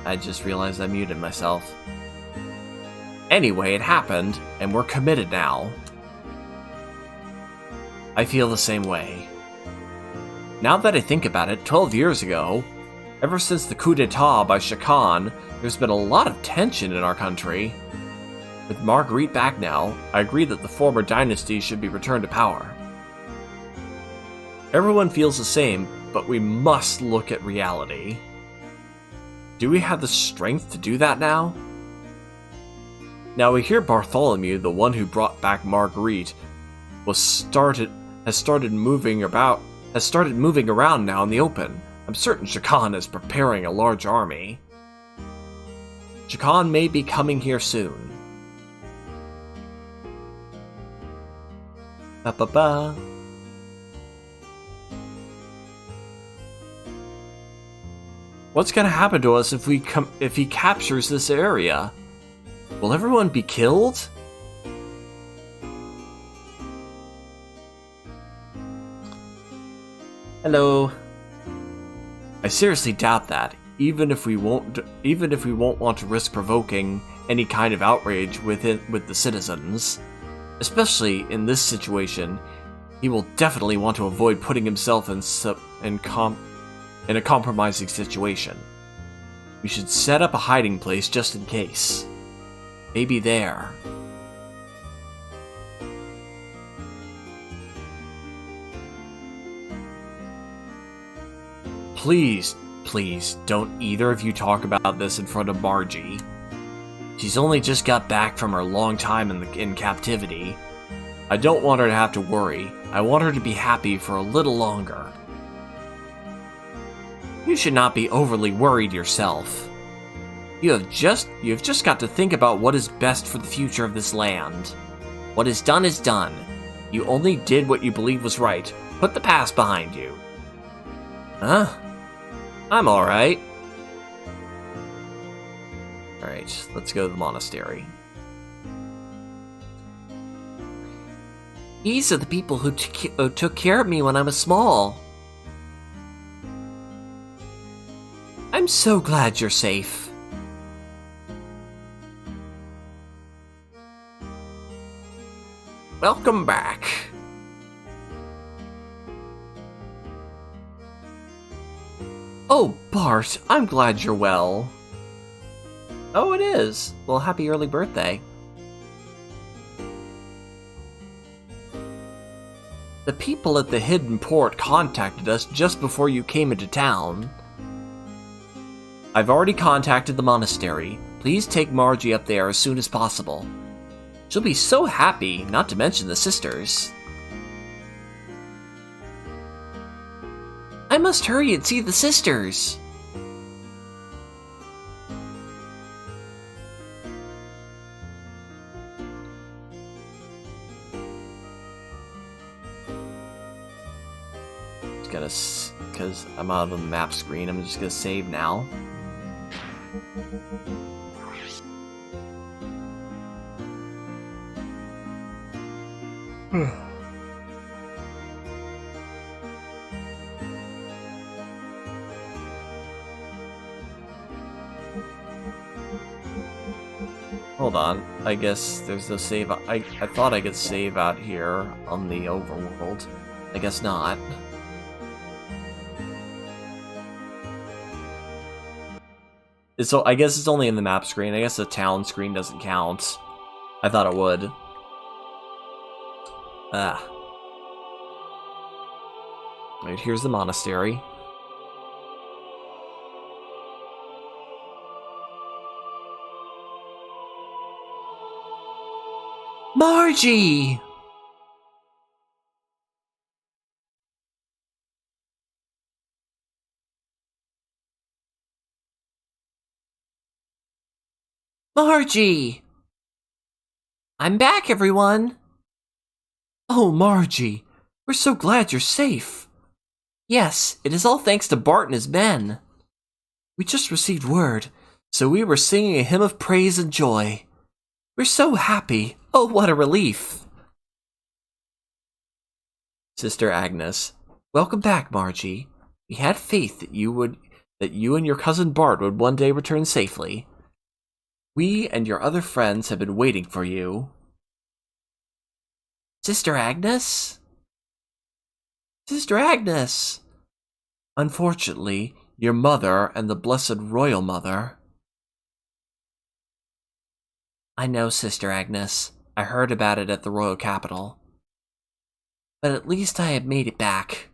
I just realized I muted myself. Anyway, it happened, and we're committed now. I feel the same way. Now that I think about it, 12 years ago, ever since the coup d'etat by Shakan, there's been a lot of tension in our country. With Marguerite back now, I agree that the former dynasty should be returned to power. Everyone feels the same, but we must look at reality. Do we have the strength to do that now? Now we hear Bartholomew, the one who brought back Marguerite, has started moving around now in the open. I'm certain Shakan is preparing a large army. Shakan may be coming here soon. Ba-ba-ba. What's gonna happen to us if he captures this area? Will everyone be killed? Hello. I seriously doubt that, even if we won't want to risk provoking any kind of outrage with the citizens. Especially in this situation, he will definitely want to avoid putting himself in a compromising situation. We should set up a hiding place just in case. Maybe there. Please, don't either of you talk about this in front of Margie. She's only just got back from her long time in captivity. I don't want her to have to worry. I want her to be happy for a little longer. You should not be overly worried yourself. You've just got to think about what is best for the future of this land. What is done is done. You only did what you believed was right. Put the past behind you. Huh? I'm alright. Alright, let's go to the monastery. These are the people who took care of me when I was small. I'm so glad you're safe. Welcome back. Oh, Bart, I'm glad you're well. Oh, it is. Well, happy early birthday. The people at the hidden port contacted us just before you came into town. I've already contacted the monastery. Please take Margie up there as soon as possible. She'll be so happy, not to mention the sisters. I must hurry and see the sisters. Just gotta, because I'm out of the map screen, I'm just gonna save now. Hold on, I guess there's no save. I thought I could save out here on the overworld. I guess not. So I guess it's only in the map screen. I guess the town screen doesn't count. I thought it would. Right, here's the monastery. Margie! Margie! I'm back, everyone! Oh, Margie, we're so glad you're safe. Yes, it is all thanks to Bart and his men. We just received word, so we were singing a hymn of praise and joy. We're so happy. Oh, what a relief. Sister Agnes, welcome back, Margie. We had faith that you and your cousin Bart would one day return safely. We and your other friends have been waiting for you. Sister Agnes? Sister Agnes! Unfortunately, your mother and the Blessed Royal Mother... I know, Sister Agnes. I heard about it at the royal capital. But at least I have made it back.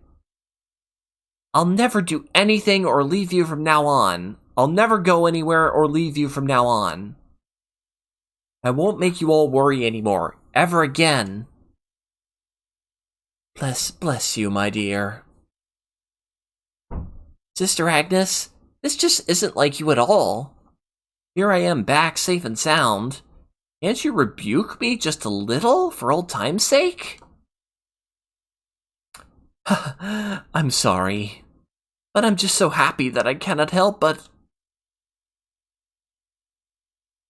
I'll never do anything or leave you from now on. I'll never go anywhere or leave you from now on. I won't make you all worry anymore, ever again. Bless you, my dear. Sister Agnes, this just isn't like you at all. Here I am back safe and sound. Can't you rebuke me just a little for old time's sake? I'm sorry, but I'm just so happy that I cannot help but...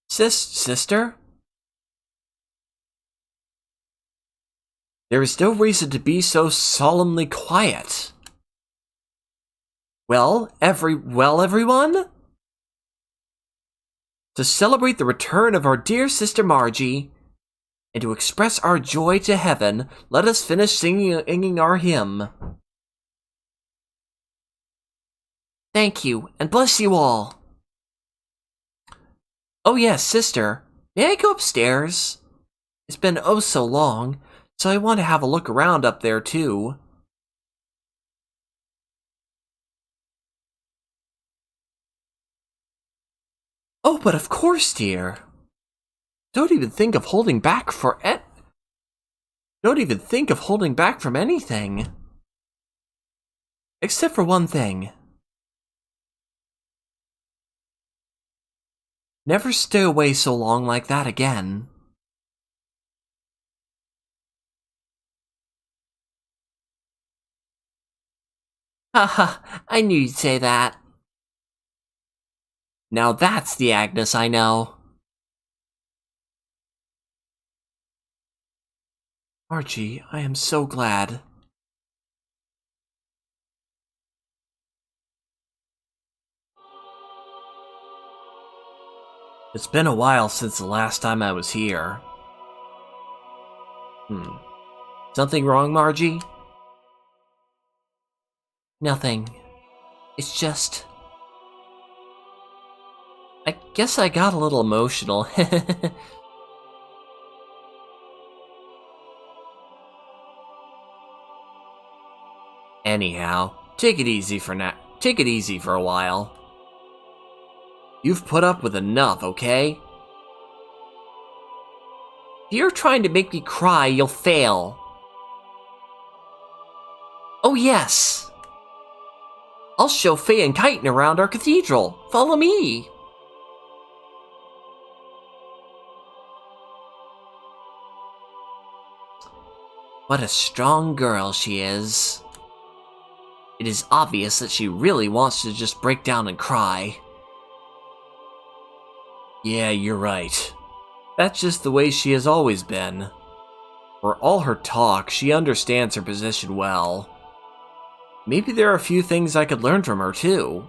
Sister? There is no reason to be so solemnly quiet. Well, everyone? To celebrate the return of our dear sister Margie, and to express our joy to heaven, let us finish singing our hymn. Thank you, and bless you all. Oh yes, sister, may I go upstairs? It's been oh so long, so I want to have a look around up there too. Oh, but of course, dear. Don't even think of holding back from anything. Except for one thing. Never stay away so long like that again. Haha, I knew you'd say that. Now that's the Agnes I know. Archie, I am so glad. It's been a while since the last time I was here. Something wrong, Margie? Nothing. It's just... I guess I got a little emotional. Anyhow, take it easy for now. Take it easy for a while. You've put up with enough, okay? If you're trying to make me cry, you'll fail. Oh yes! I'll show Faye and Chitin around our cathedral. Follow me! What a strong girl she is. It is obvious that she really wants to just break down and cry. Yeah, you're right. That's just the way she has always been. For all her talk, she understands her position well. Maybe there are a few things I could learn from her, too.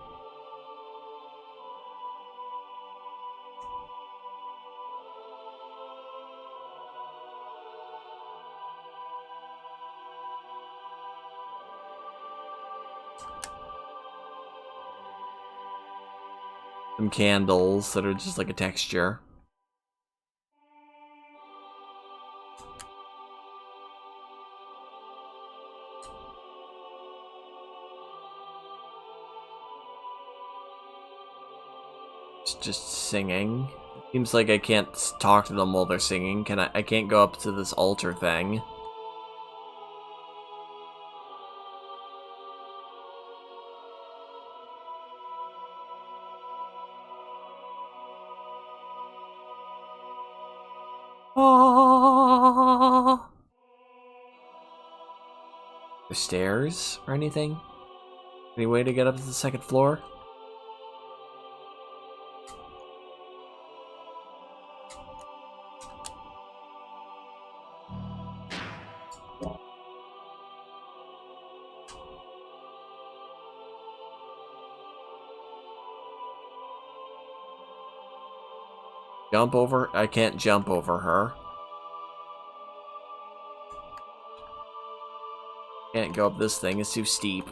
Some candles that are just like a texture. It's just singing. Seems like I can't talk to them while they're singing. I can't go up to this altar thing. Oh. The stairs or anything? Any way to get up to the second floor? Jump over? I can't jump over her. Can't go up this thing, it's too steep.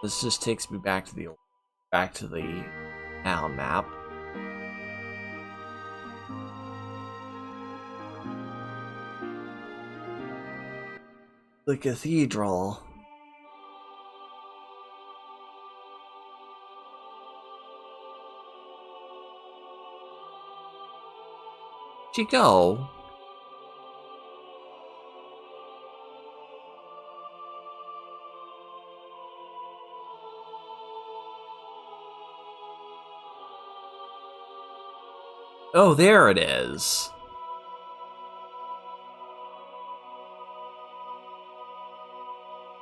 This just takes me back to the town map. The cathedral. Where'd she go? Oh, there it is.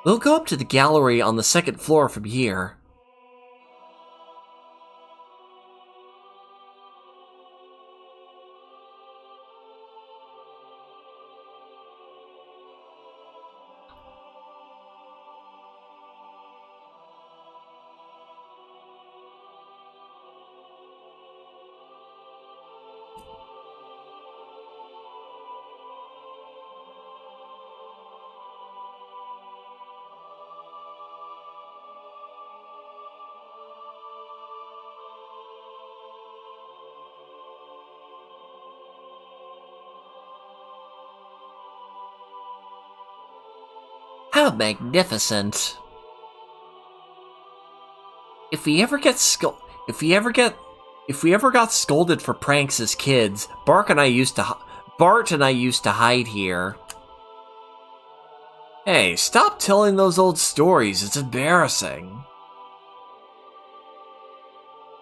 We'll go up to the gallery on the second floor from here. How magnificent! If we ever got scolded for pranks as kids, Bart and I used to hide here. Hey, stop telling those old stories. It's embarrassing.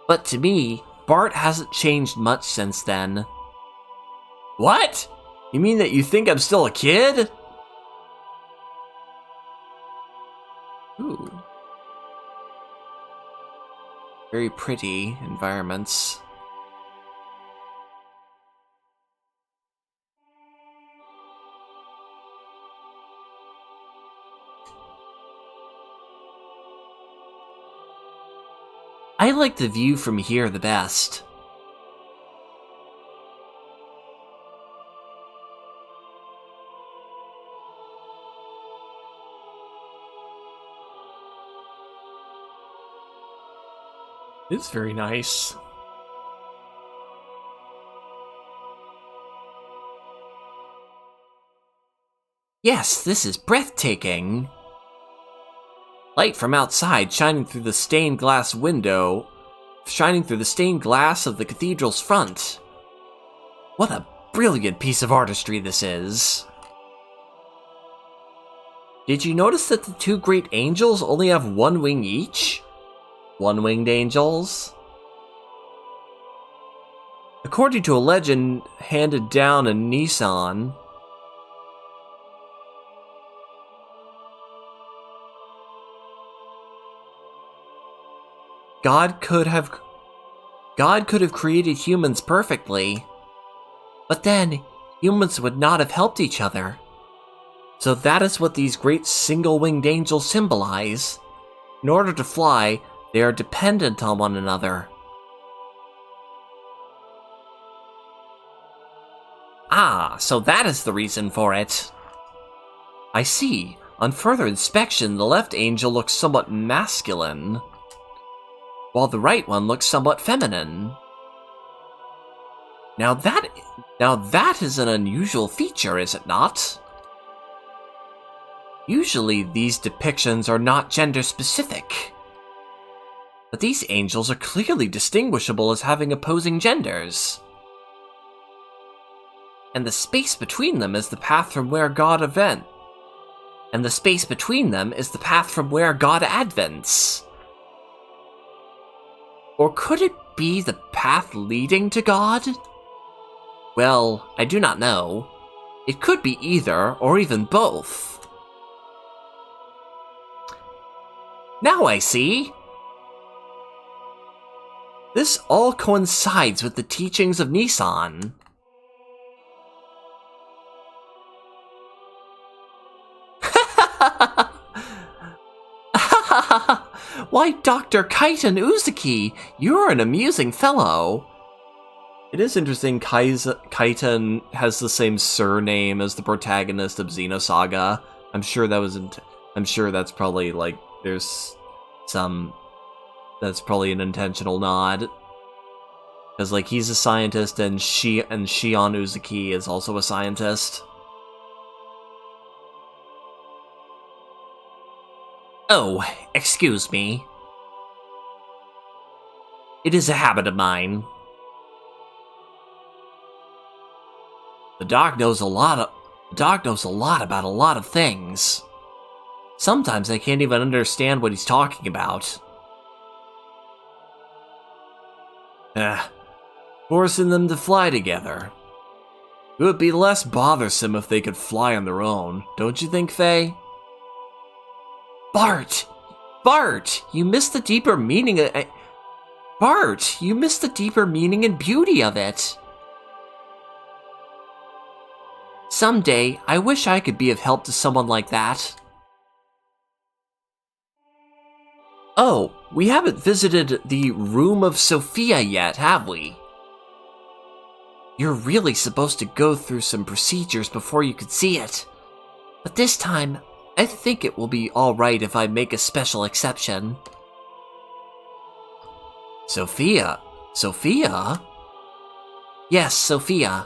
But to me, Bart hasn't changed much since then. What? You mean that you think I'm still a kid? Ooh. Very pretty environments. I like the view from here the best. It's very nice. Yes, this is breathtaking. Light from outside shining through the stained glass of the cathedral's front. What a brilliant piece of artistry this is. Did you notice that the two great angels only have one wing each? One-winged angels? According to a legend handed down in Nissan, God could have created humans perfectly, but then humans would not have helped each other. So that is what these great single-winged angels symbolize. In order to fly, they are dependent on one another. Ah, so that is the reason for it. I see. On further inspection, the left angel looks somewhat masculine, while the right one looks somewhat feminine. Now that is an unusual feature, is it not? Usually these depictions are not gender specific. But these angels are clearly distinguishable as having opposing genders. And the space between them is the path from where God advents. Or could it be the path leading to God? Well, I do not know. It could be either, or even both. Now I see. This all coincides with the teachings of Nissan. Why, Dr. Kaiten Uzuki, you're an amusing fellow. It is interesting Kaiten has the same surname as the protagonist of Xenosaga. I'm sure that's probably like there's That's probably an intentional nod. Because, like, he's a scientist, and Shion Uzuki is also a scientist. Oh, excuse me. It is a habit of mine. The doc knows a lot about a lot of things. Sometimes I can't even understand what he's talking about. Forcing them to fly together. It would be less bothersome if they could fly on their own, don't you think, Faye? Bart! Bart! You missed the deeper meaning of... Bart! You missed the deeper meaning and beauty of it! Someday, I wish I could be of help to someone like that. Oh, we haven't visited the Room of Sophia yet, have we? You're really supposed to go through some procedures before you could see it. But this time, I think it will be alright if I make a special exception. Sophia? Sophia? Yes, Sophia.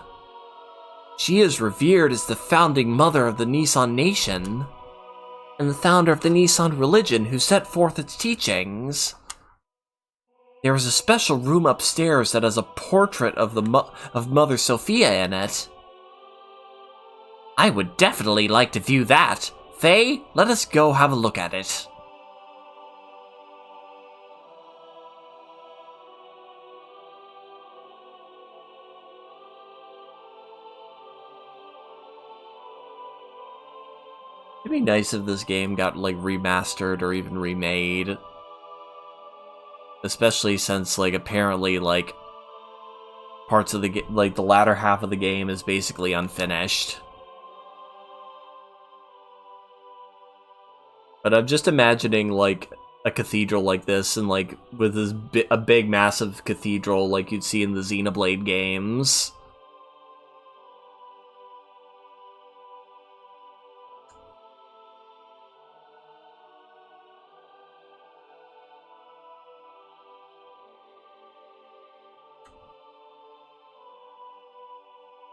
She is revered as the founding mother of the Nissan Nation, and the founder of the Nissan religion who set forth its teachings. There is a special room upstairs that has a portrait of Mother Sophia in it. I would definitely like to view that. Faye, let us go have a look at it. It'd be nice if this game got, like, remastered or even remade. Especially since, like, apparently, like, parts of the like, the latter half of the game is basically unfinished. But I'm just imagining, like, a cathedral like this, and, like, with this a big, massive cathedral like you'd see in the Xenoblade games.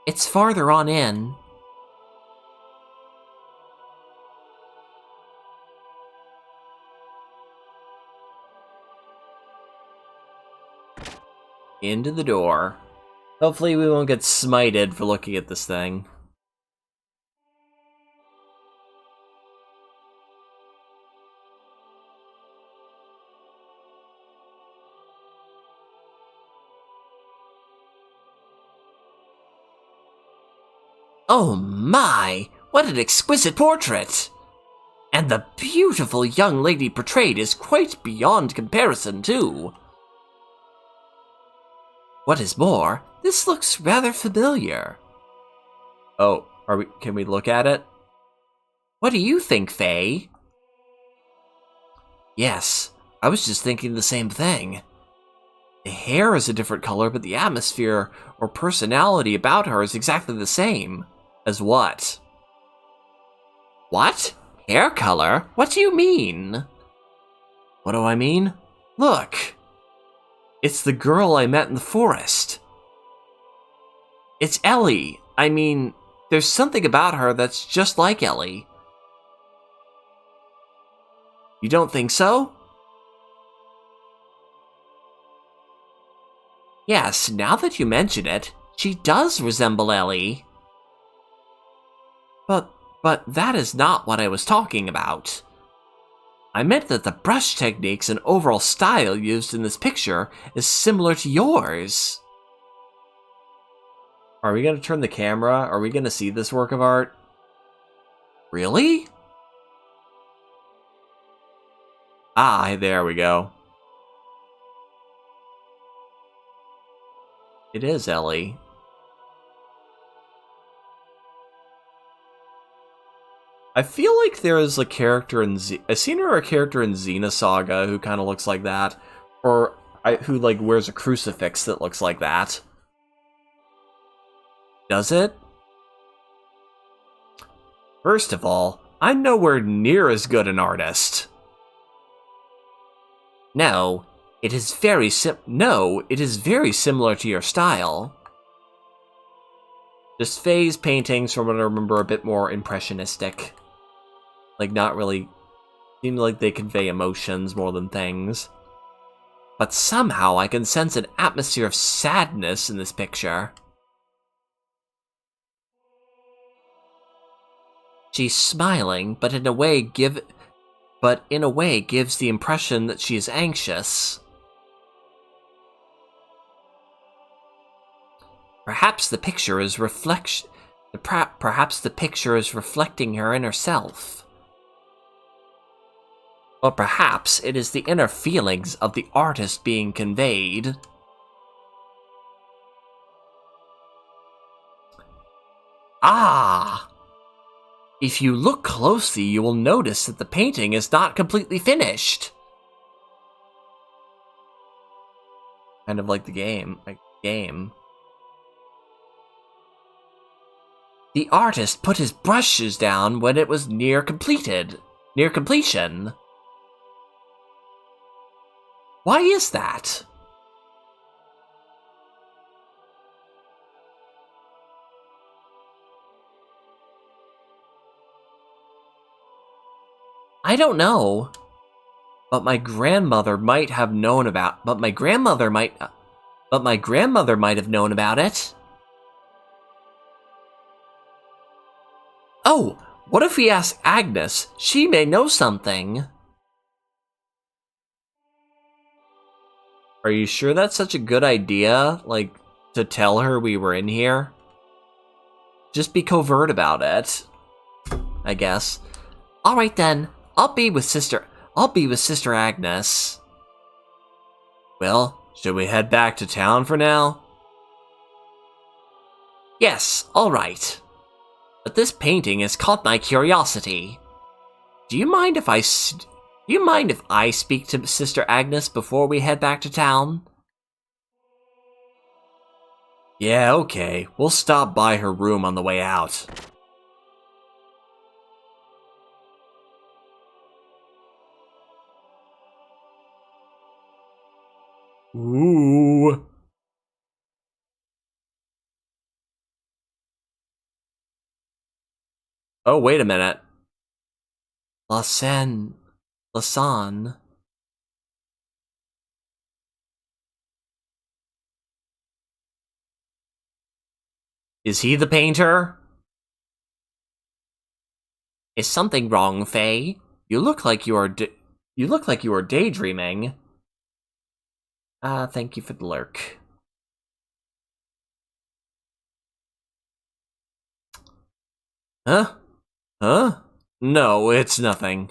It's farther on in. Into the door. Hopefully we won't get smited for looking at this thing. Oh my! What an exquisite portrait! And the beautiful young lady portrayed is quite beyond comparison, too. What is more, this looks rather familiar. Oh, can we look at it? What do you think, Faye? Yes, I was just thinking the same thing. The hair is a different color, but the atmosphere or personality about her is exactly the same. As what? What? Hair color? What do you mean? What do I mean? Look! It's the girl I met in the forest. It's Ellie. I mean, there's something about her that's just like Ellie. You don't think so? Yes, now that you mention it, she does resemble Ellie. But that is not what I was talking about. I meant that the brush techniques and overall style used in this picture is similar to yours. Are we going to turn the camera? Are we going to see this work of art? Really? Ah, there we go. It is Ellie. I feel like there is a character in I've seen a character in Xenosaga who kind of looks like that, or who like wears a crucifix that looks like that. Does it? First of all, I'm nowhere near as good an artist. No, it is very similar to your style. Just Faye's paintings, from what I remember, a bit more impressionistic. Like, not really... seem like they convey emotions more than things. But somehow I can sense an atmosphere of sadness in this picture. She's smiling, but in a way gives the impression that she is anxious. Perhaps the picture is reflecting her inner self. Or perhaps it is the inner feelings of the artist being conveyed. Ah! If you look closely, you will notice that the painting is not completely finished. Kind of like the game. The artist put his brushes down when it was near completion. Why is that? I don't know. But my grandmother might have known about have known about it. Oh, what if we ask Agnes? She may know something. Are you sure that's such a good idea? Like, to tell her we were in here? Just be covert about it, I guess. Alright then, I'll be with Sister Agnes. Well, should we head back to town for now? Yes, alright. But this painting has caught my curiosity. Do you mind if I speak to Sister Agnes before we head back to town? Yeah, okay. We'll stop by her room on the way out. Ooh. Oh, wait a minute. Lasan. Is he the painter? Is something wrong, Faye? You look like you are daydreaming. Thank you for the lurk. Huh? Huh? No, it's nothing.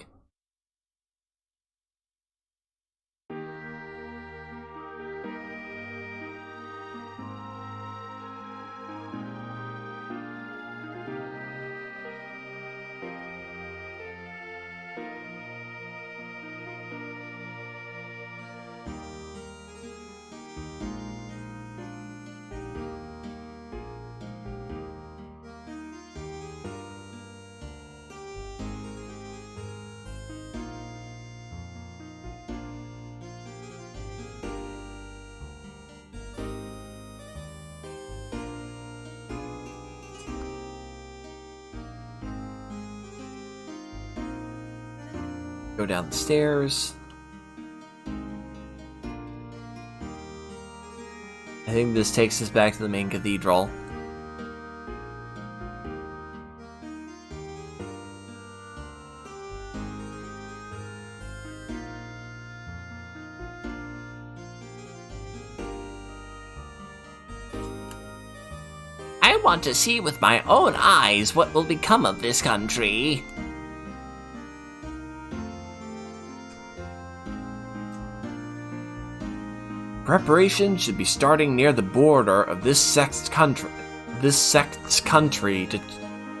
Go down the stairs. I think this takes us back to the main cathedral. I want to see with my own eyes what will become of this country. Preparation should be starting near the border of this sect's country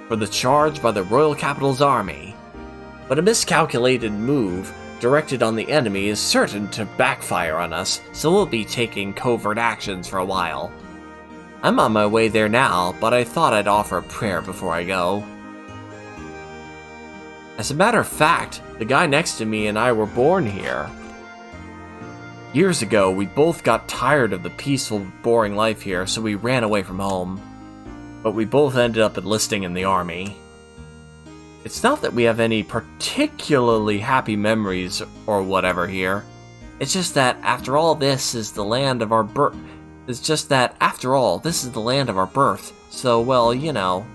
for the charge by the Royal Capital's army. But a miscalculated move directed on the enemy is certain to backfire on us, so we'll be taking covert actions for a while. I'm on my way there now, but I thought I'd offer a prayer before I go. As a matter of fact, the guy next to me and I were born here. Years ago, we both got tired of the peaceful, boring life here, so we ran away from home. But we both ended up enlisting in the army. It's not that we have any particularly happy memories or whatever here. It's just that, after all, this is the land of our birth. It's just that, after all, this is the land of our birth. So, well, you know.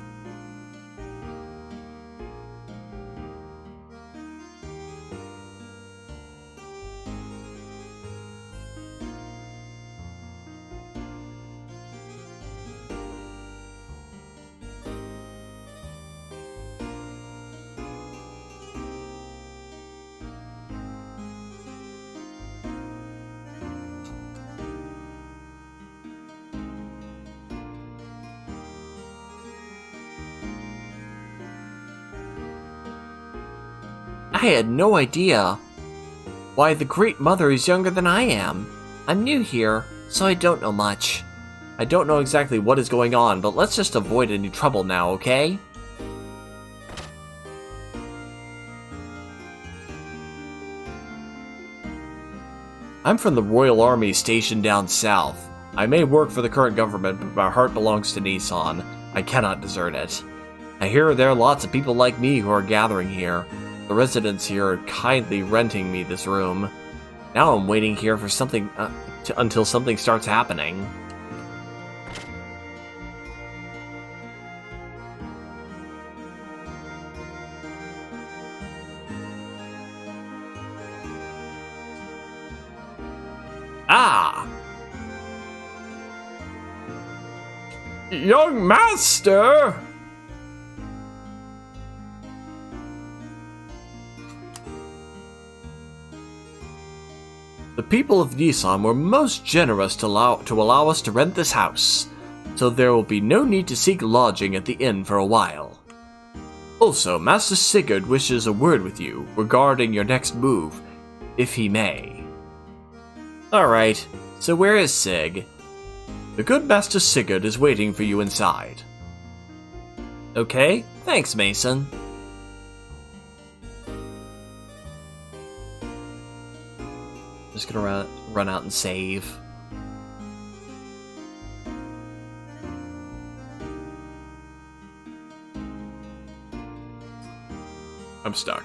I had no idea. Why, the Great Mother is younger than I am. I'm new here, so I don't know much. I don't know exactly what is going on, but let's just avoid any trouble now, okay? I'm from the Royal Army stationed down south. I may work for the current government, but my heart belongs to Nissan. I cannot desert it. I hear there are lots of people like me who are gathering here. The residents here are kindly renting me this room. Now I'm waiting here for something until something starts happening. Ah! Young master! The people of Nissan were most generous to allow us to rent this house, so there will be no need to seek lodging at the inn for a while. Also, Master Sigurd wishes a word with you regarding your next move, if he may. Alright, so where is Sig? The good Master Sigurd is waiting for you inside. Okay, thanks, Mason. Just gonna run out and save. I'm stuck.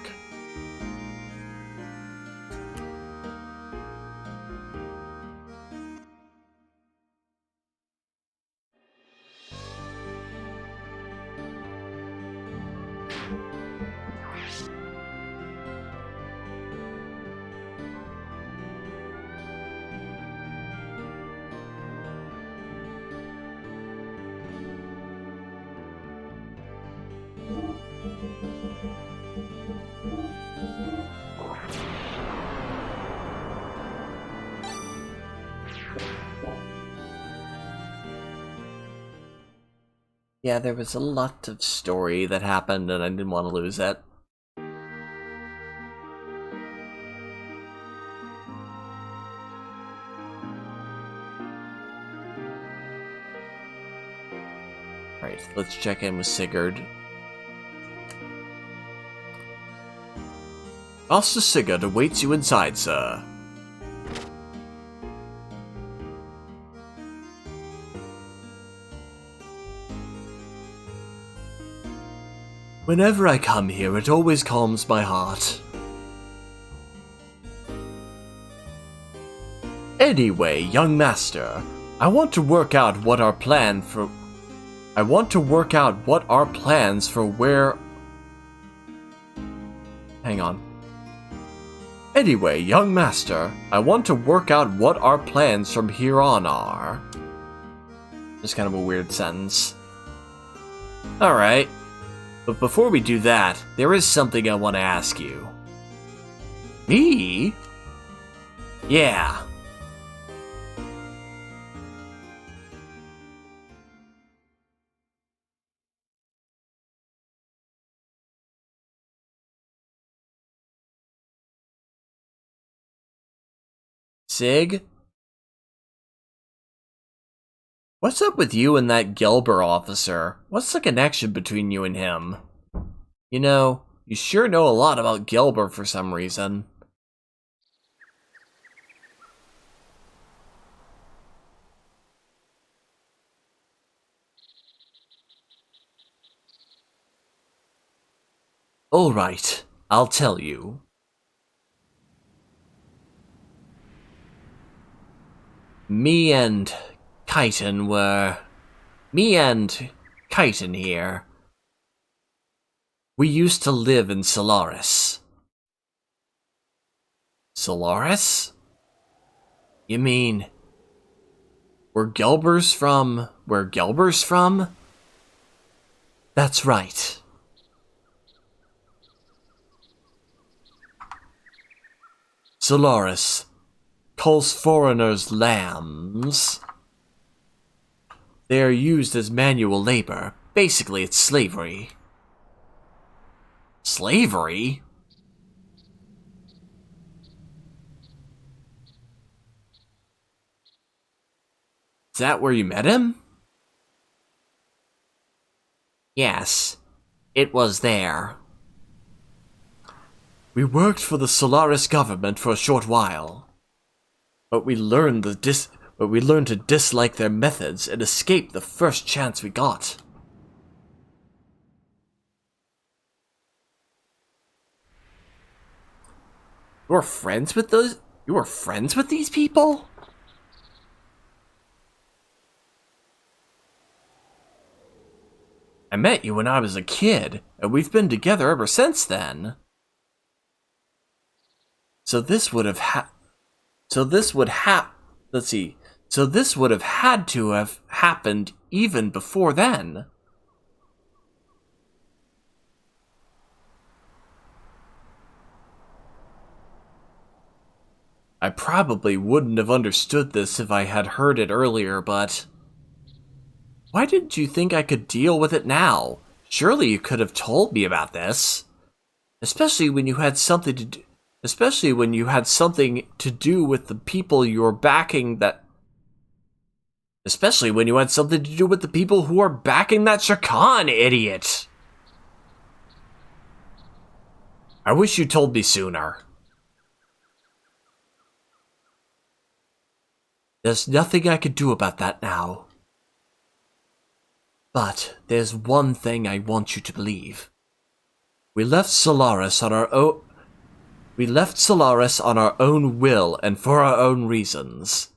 Yeah, there was a lot of story that happened and I didn't want to lose it. Right, let's check in with Sigurd. Master Sigurd awaits you inside, sir. Whenever I come here, it always calms my heart. Anyway, young master, I want to work out what our plans for where... Hang on. Anyway, young master, I want to work out what our plans from here on are. Just kind of a weird sentence. Alright. But before we do that, there is something I want to ask you. Me? Yeah. Sig? What's up with you and that Gelber officer? What's the connection between you and him? You know, you sure know a lot about Gelber for some reason. Alright, I'll tell you. Me and Chitin here. We used to live in Solaris. Solaris? You mean... Where Gelber's from? That's right. Solaris calls foreigners lambs. They are used as manual labor. Basically, it's slavery. Slavery? Is that where you met him? Yes, it was there. We worked for the Solaris government for a short while, but we learned to dislike their methods and escaped the first chance we got. You were friends with these people? I met you when I was a kid, and we've been together ever since then. So this would have had to have happened even before then. I probably wouldn't have understood this if I had heard it earlier, but... Why didn't you think I could deal with it now? Surely you could have told me about this. Especially when you had something to do with the people you were backing that... Especially when you had something to do with the people who are backing that Shakan, idiot! I wish you told me sooner. There's nothing I could do about that now. But there's one thing I want you to believe. We left Solaris on our own will and for our own reasons.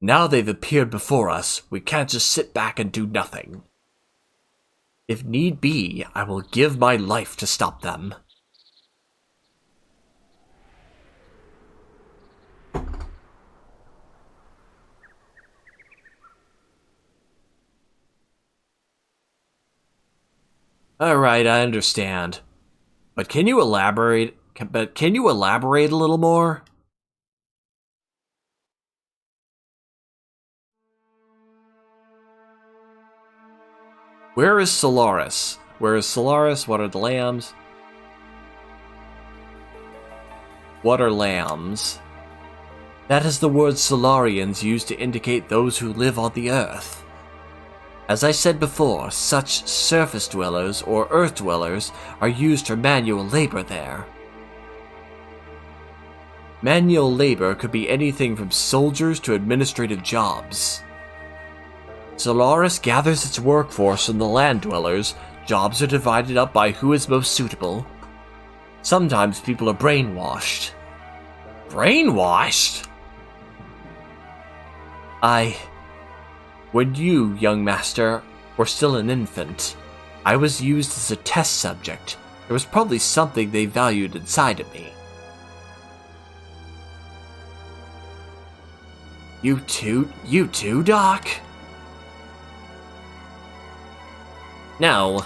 Now they've appeared before us, we can't just sit back and do nothing. If need be, I will give my life to stop them. Alright, I understand. But can you elaborate a little more? Where is Solaris? Where is Solaris? What are the lambs? What are lambs? That is the word Solarians use to indicate those who live on the earth. As I said before, such surface dwellers or earth dwellers are used for manual labor there. Manual labor could be anything from soldiers to administrative jobs. Solaris gathers its workforce from the land dwellers. Jobs are divided up by who is most suitable. Sometimes people are brainwashed. Brainwashed? When you, young master, were still an infant, I was used as a test subject. There was probably something they valued inside of me. You too, Doc? No.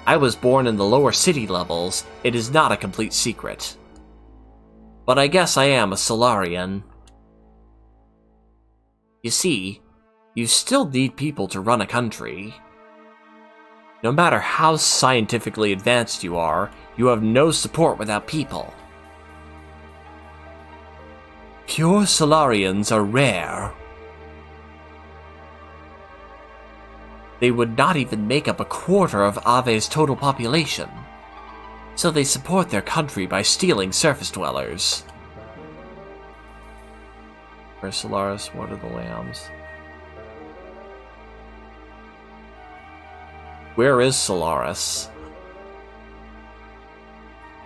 I was born in the lower city levels. It is not a complete secret. But I guess I am a Solarian. You see, you still need people to run a country. No matter how scientifically advanced you are, you have no support without people. Pure Solarians are rare. They would not even make up a quarter of Ave's total population. So they support their country by stealing surface dwellers. Where's Solaris? What are the lambs? Where is Solaris?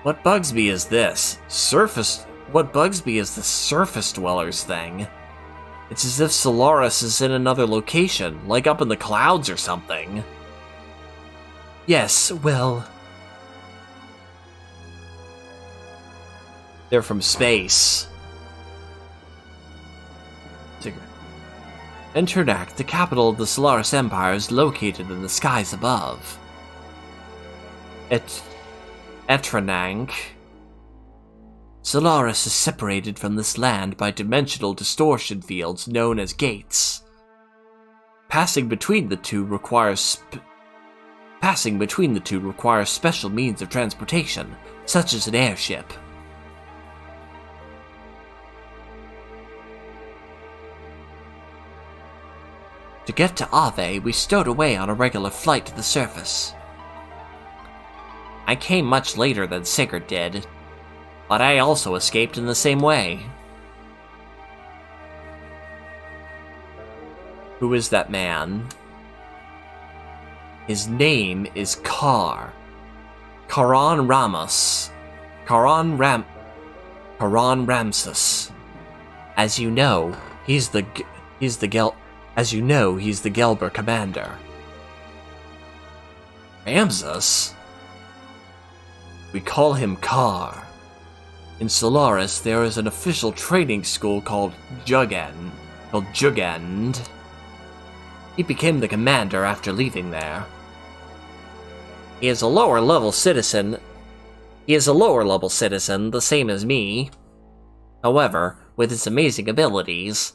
What bugs me is this. What bugs me is the surface dwellers thing. It's as if Solaris is in another location, like up in the clouds or something. Yes, well... they're from space. Internac, the capital of the Solaris Empire, is located in the skies above. Etranank. Solaris is separated from this land by dimensional distortion fields known as gates. Passing between the two requires special means of transportation, such as an airship. To get to Ave, we stowed away on a regular flight to the surface. I came much later than Sigurd did, but I also escaped in the same way. Who is that man? His name is Karan Ramos. Karan Ramses. As you know, he's the Gelber commander. Ramses? We call him Kar. In Solaris, there is an official training school called Jugend. He became the commander after leaving there. He is a lower level citizen, the same as me. However, with his amazing abilities,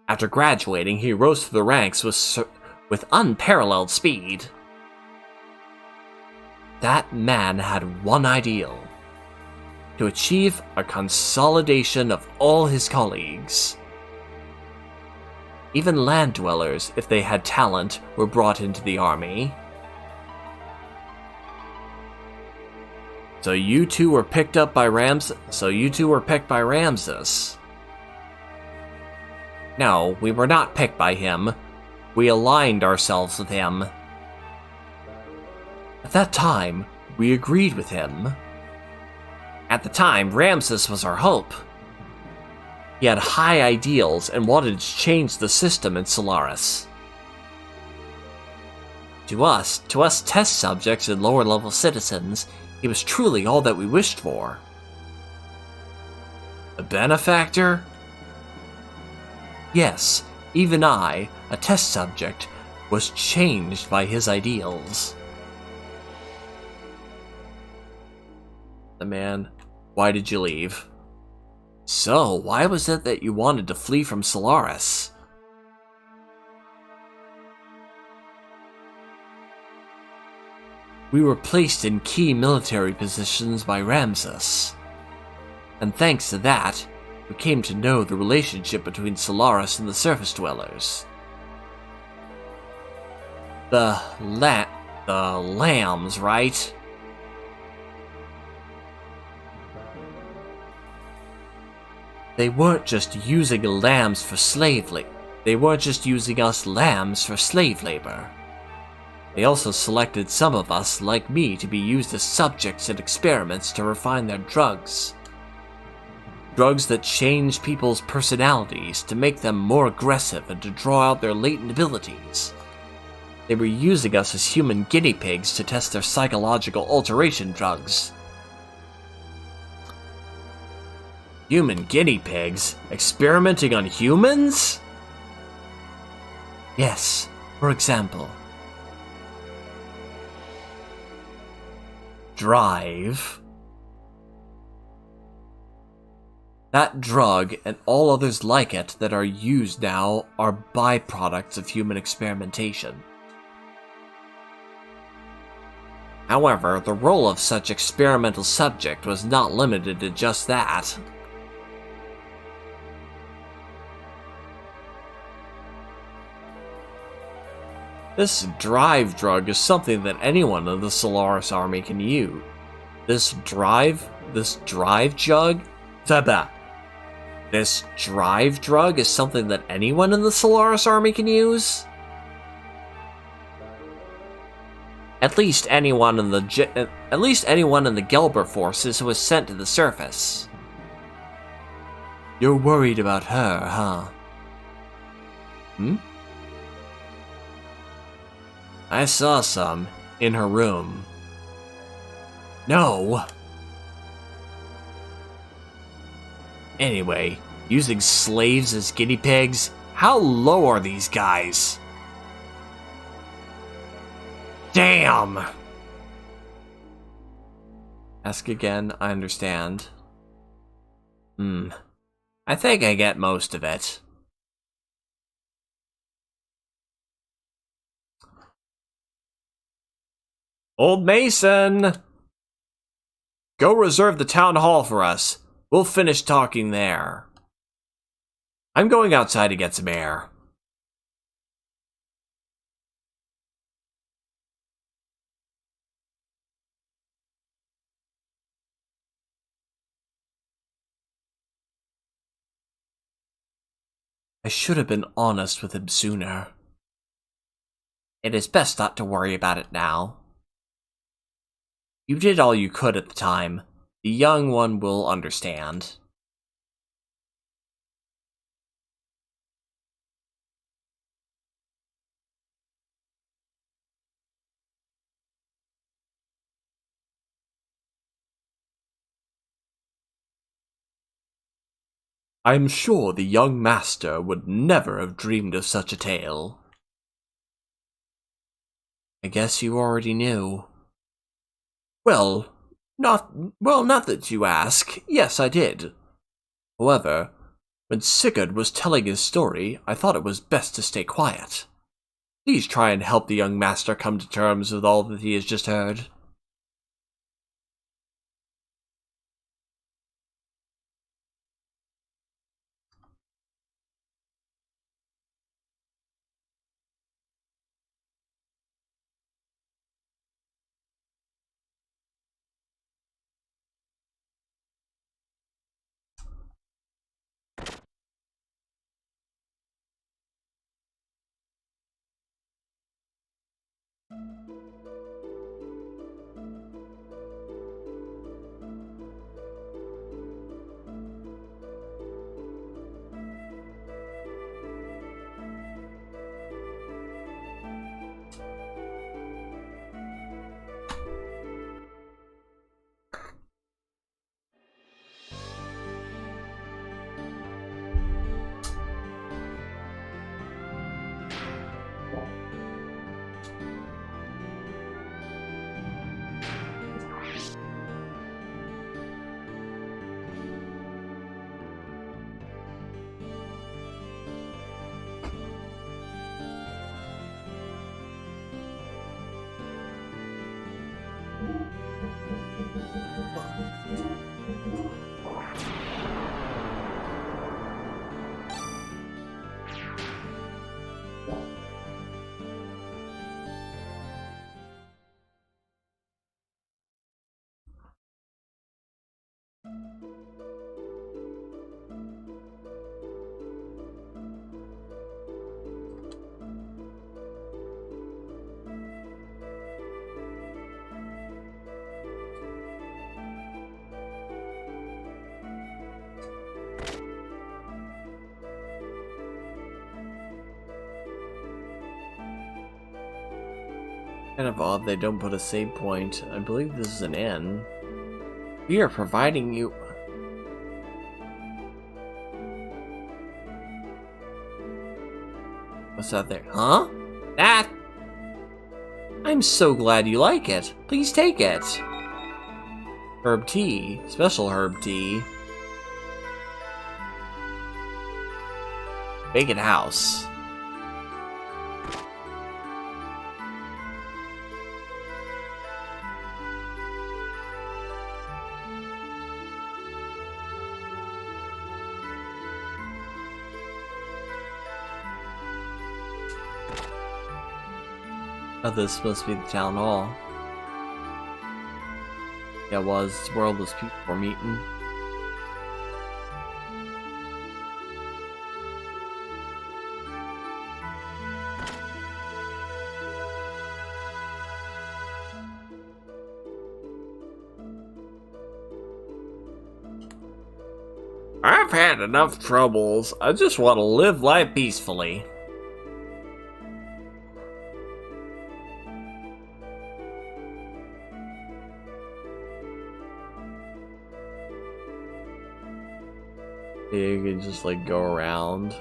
after graduating, he rose through the ranks with unparalleled speed. That man had one ideal: to achieve a consolidation of all his colleagues. Even land dwellers, if they had talent, were brought into the army. So you two were picked by Ramses. No, we were not picked by him. We aligned ourselves with him. At that time, we agreed with him. At the time, Ramses was our hope. He had high ideals and wanted to change the system in Solaris. To us test subjects and lower-level citizens, he was truly all that we wished for. A benefactor? Yes, even I, a test subject, was changed by his ideals. The man, why did you leave? So, why was it that you wanted to flee from Solaris? We were placed in key military positions by Ramses, and thanks to that, we came to know the relationship between Solaris and the surface dwellers. The lambs, right? They weren't just using lambs for slave labor. They weren't just using us lambs for slave labor. They also selected some of us, like me, to be used as subjects in experiments to refine their drugs. Drugs that change people's personalities to make them more aggressive and to draw out their latent abilities. They were using us as human guinea pigs to test their psychological alteration drugs. Human guinea pigs? Experimenting on humans? Yes, for example. Drive. That drug and all others like it that are used now are byproducts of human experimentation. However, the role of such experimental subject was not limited to just that. This drive drug is something that anyone in the Solaris army can use. This drive drug is something that anyone in the Solaris army can use? At least anyone in the Gelber forces who was sent to the surface. You're worried about her, huh? I saw some in her room. No. Anyway, using slaves as guinea pigs? How low are these guys? Damn! Ask again, I understand. I think I get most of it. Old Mason! Go reserve the town hall for us. We'll finish talking there. I'm going outside to get some air. I should have been honest with him sooner. It is best not to worry about it now. You did all you could at the time. The young one will understand. I'm sure the young master would never have dreamed of such a tale. I guess you already knew. Well, not that you ask. Yes, I did. However, when Sigurd was telling his story, I thought it was best to stay quiet. Please try and help the young master come to terms with all that he has just heard. Kind of odd they don't put a save point. I believe this is an N. We are providing you... What's that there? Huh? That? I'm so glad you like it. Please take it. Herb tea. Special herb tea. Bacon house. Oh, this is supposed to be the town hall. Yeah, it was. It's where all those people were meeting. I've had enough troubles. I just want to live life peacefully. You can just like go around.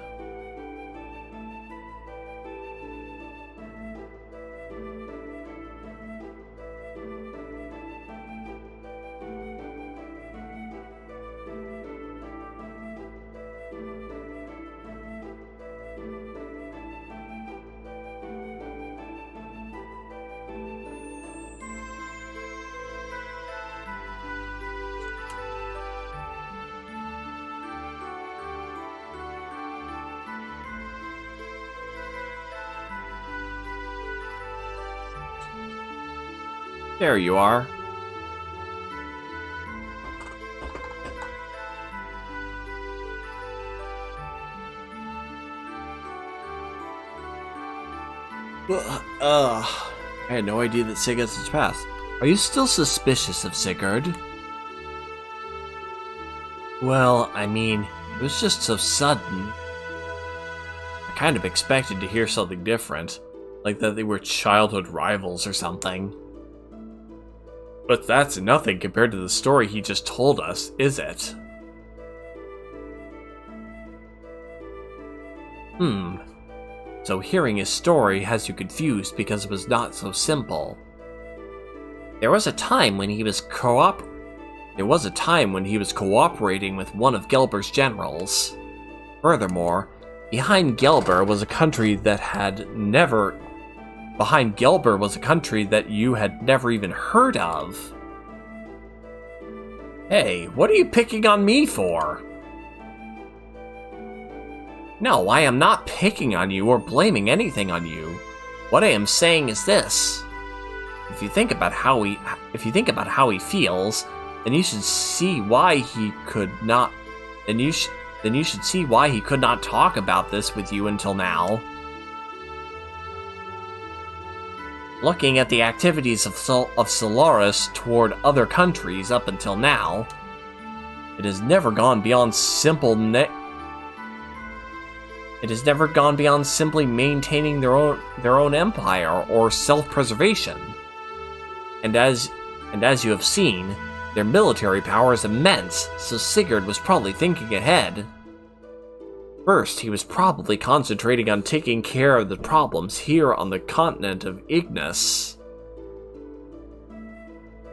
There you are. I had no idea that Sigurd had passed. Are you still suspicious of Sigurd? Well, I mean, it was just so sudden. I kind of expected to hear something different, like that they were childhood rivals or something. But that's nothing compared to the story he just told us, is it? So hearing his story has you confused because it was not so simple. There was a time when he was cooperating with one of Gelber's generals. Furthermore, behind Gelber was a country that you had never even heard of. Hey, what are you picking on me for? No, I am not picking on you or blaming anything on you. What I am saying is this. If you think about how he feels, then you should see why he could not talk about this with you until now. Looking at the activities of Solaris toward other countries up until now, it has never gone beyond simply maintaining their own empire or self-preservation. And as you have seen, their military power is immense, so Sigurd was probably thinking ahead. First, he was probably concentrating on taking care of the problems here on the continent of Ignis.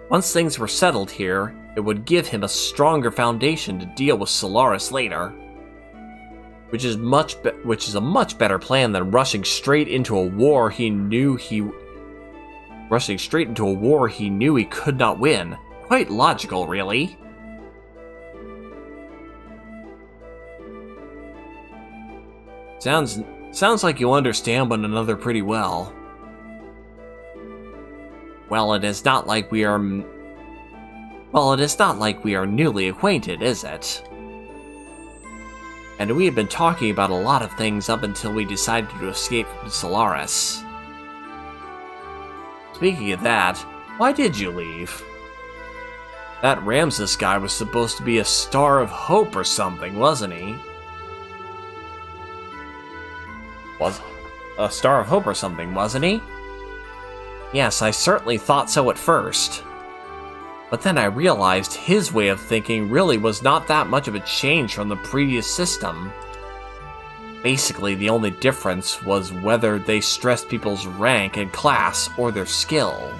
Once things were settled here, it would give him a stronger foundation to deal with Solaris later. Which is a much better plan than rushing straight into a war he knew he could not win. Quite logical, really. Sounds like you understand one another pretty well. Well, it is not like we are newly acquainted, is it? And we had been talking about a lot of things up until we decided to escape from Solaris. Speaking of that, why did you leave? That Ramses guy was supposed to be a star of hope or something, wasn't he? Was a star of hope or something, wasn't he? Yes, I certainly thought so at first. But then I realized his way of thinking really was not that much of a change from the previous system. Basically, the only difference was whether they stressed people's rank and class or their skill.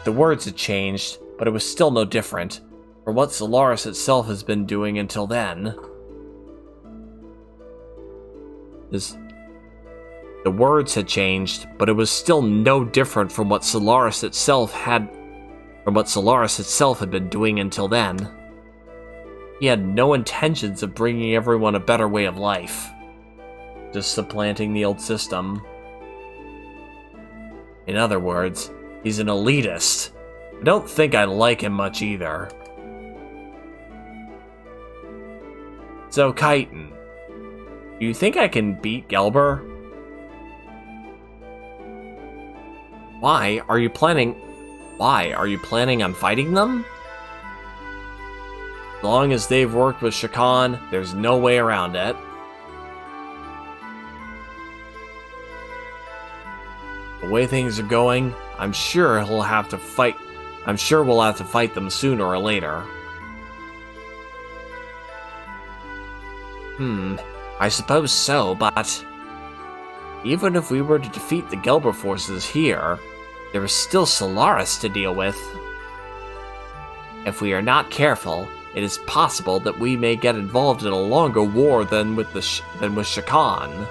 The words had changed, but it was still no different from what Solaris itself has been doing until then. The words had changed, but it was still no different from what Solaris itself had been doing until then. He had no intentions of bringing everyone a better way of life, just supplanting the old system. In other words, he's an elitist. I don't think I like him much either. So, Chitin, do you think I can beat Gelber? Why are you planning on fighting them? As long as they've worked with Shakan, there's no way around it. The way things are going, I'm sure we'll have to fight them sooner or later. I suppose so, but even if we were to defeat the Gelber forces here, there is still Solaris to deal with. If we are not careful, it is possible that we may get involved in a longer war than with Shakan.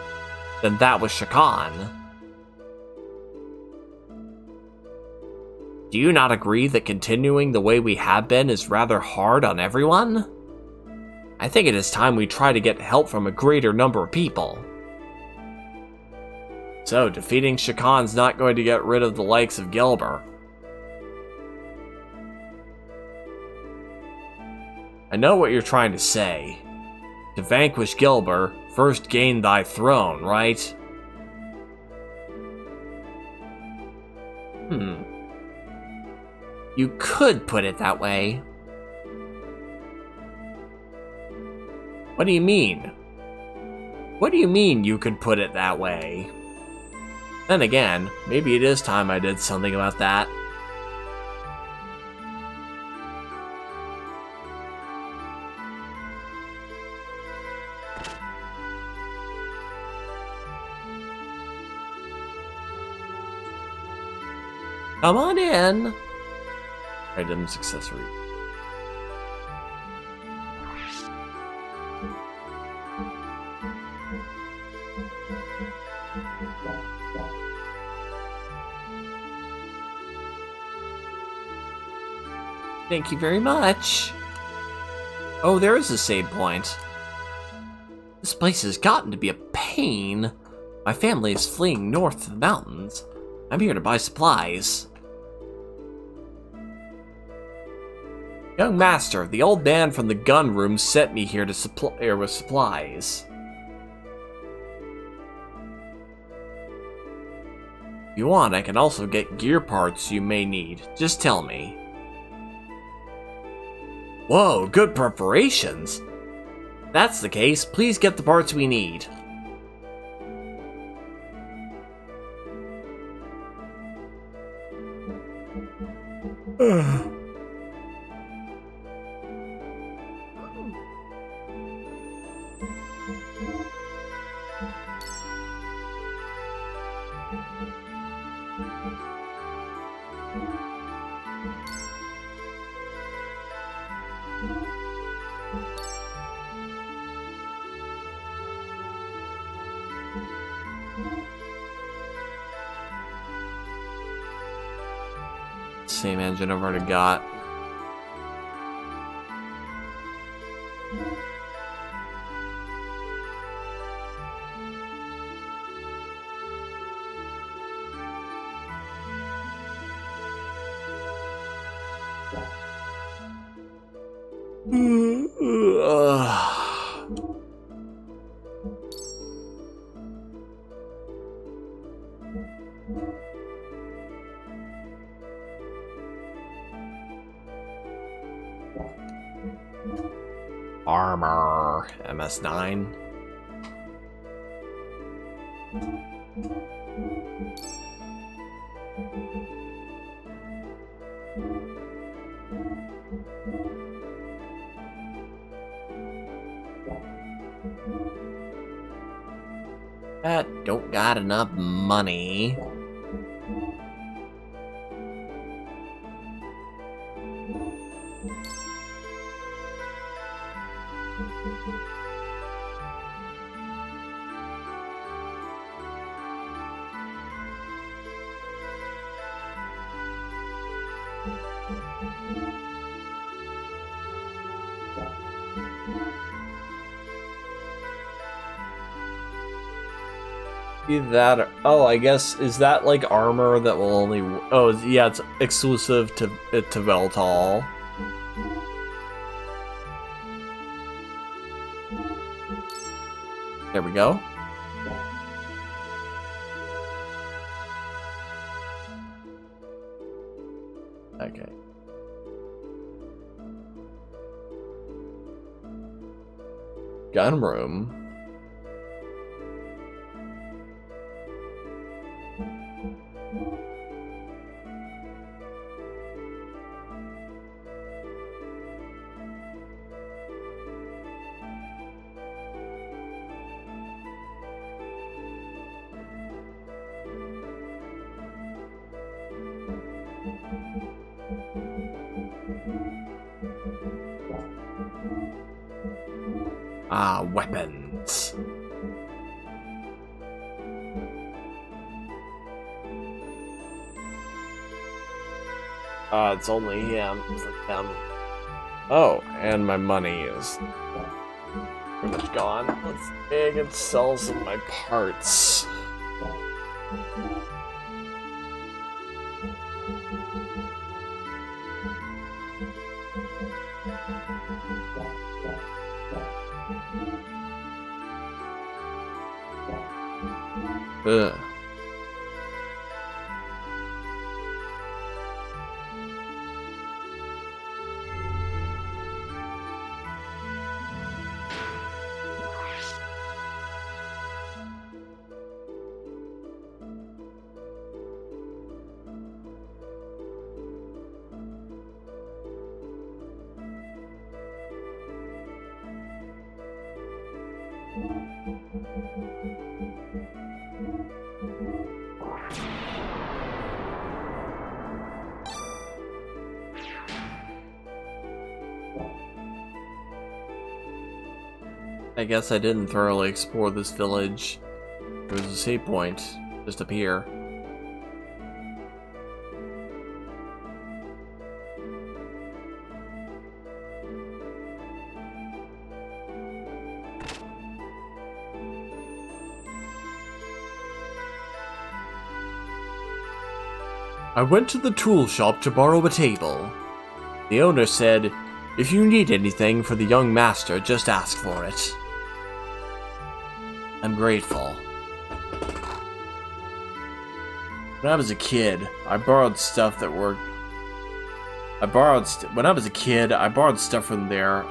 Than that with Shakan. Do you not agree that continuing the way we have been is rather hard on everyone? I think it is time we try to get help from a greater number of people. So, defeating Shakan's not going to get rid of the likes of Gelber. I know what you're trying to say. To vanquish Gelber, first gain thy throne, right? You could put it that way. What do you mean? What do you mean you could put it that way? Then again, maybe it is time I did something about that. Come on in. Items accessory. Thank you very much. Oh, there is a save point. This place has gotten to be a pain. My family is fleeing north to the mountains. I'm here to buy supplies. Young master, the old man from the gun room sent me here to with supplies. If you want, I can also get gear parts you may need. Just tell me. Whoa, good preparations! If that's the case, please get the parts we need. Same engine I've already got. Armor, MS9. Don't got enough money. That or, oh, I guess is that like armor that will only yeah, it's exclusive to Veltal. There we go. Okay. gun room. Ah, weapons. It's only him for him. Oh, and my money is pretty much gone. Let's see, I can sell some of my parts. Ugh. I guess I didn't thoroughly explore this village. There was a save point just up here. I went to the tool shop to borrow a table. The owner said, "If you need anything for the young master, just ask for it." I'm grateful. When I was a kid, I borrowed stuff from there.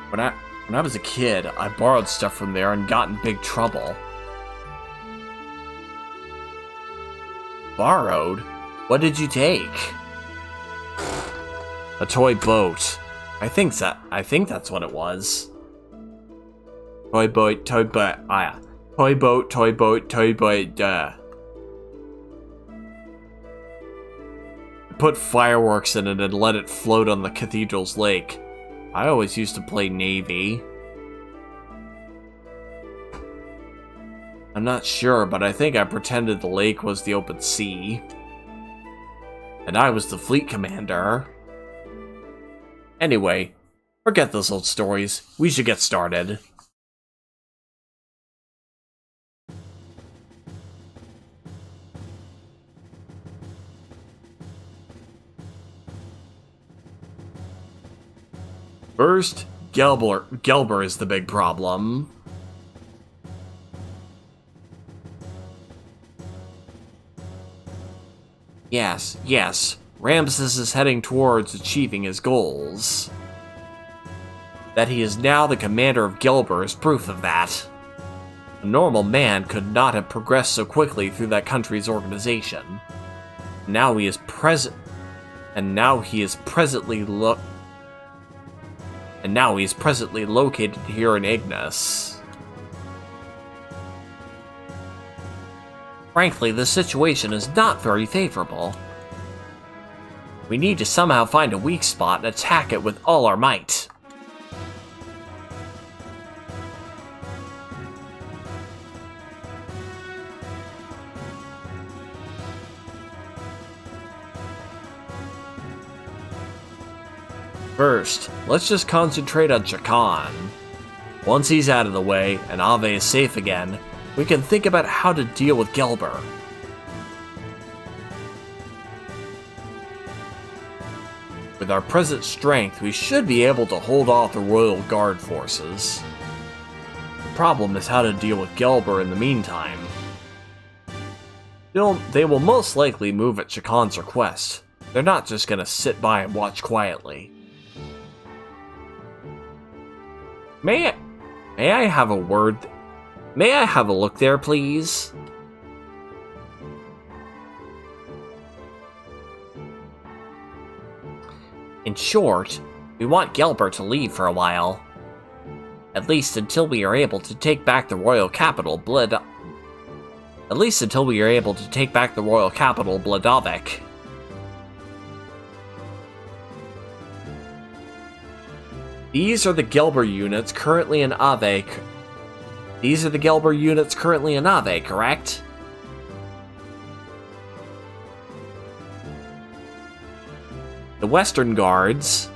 When I was a kid, I borrowed stuff from there and got in big trouble. Borrowed? What did you take? A toy boat. I think that's what it was. Toy boat, toy boat, toy boat, toy boat, toy boat, Put fireworks in it and let it float on the cathedral's lake. I always used to play Navy. I'm not sure, but I think I pretended the lake was the open sea. And I was the fleet commander. Anyway, forget those old stories. We should get started. First, Gelber is the big problem. Yes, Ramses is heading towards achieving his goals. That he is now the commander of Gelber is proof of that. A normal man could not have progressed so quickly through that country's organization. Now he is presently located here in Ignis. Frankly, the situation is not very favorable. We need to somehow find a weak spot and attack it with all our might. First, let's just concentrate on Chakan. Once he's out of the way and Ave is safe again, we can think about how to deal with Gelber. With our present strength, we should be able to hold off the Royal Guard forces. The problem is how to deal with Gelber in the meantime. They will most likely move at Chakan's request. They're not just gonna sit by and watch quietly. May I have a word? May I have a look there, please? In short, we want Gelber to leave for a while. At least until we are able to take back the royal capital, Bladovik. These are the Gelber units currently in Ave. These are the Gelber units currently in Ave, correct? The Western Guards.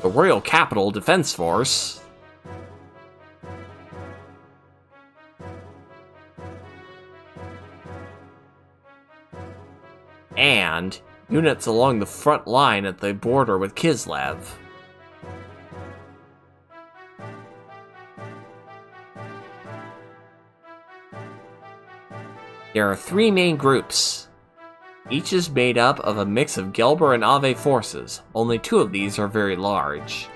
The Royal Capital Defense Force. And units along the front line at the border with Kislev. There are 3 main groups. Each is made up of a mix of Gelber and Ave forces. Only 2 of these are very large.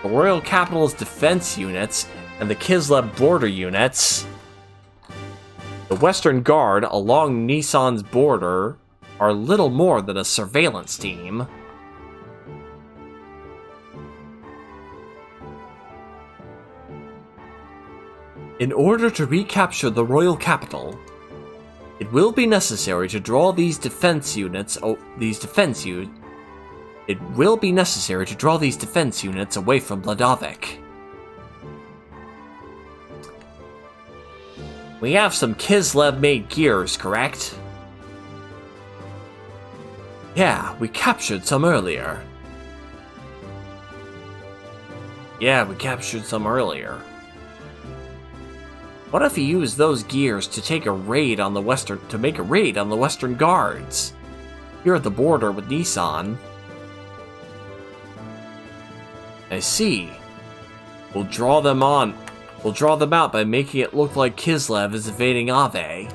The Royal Capital's defense units and the Kislev border units. The Western Guard along Nissan's border are little more than a surveillance team. In order to recapture the royal capital, it will be necessary to draw these defense units away from Bladovik. We have some Kislev-made gears, correct? Yeah, we captured some earlier. What if you use those gears to make a raid on the Western Guards? Here at the border with Nissan. I see. We'll draw them out by making it look like Kislev is invading Ave.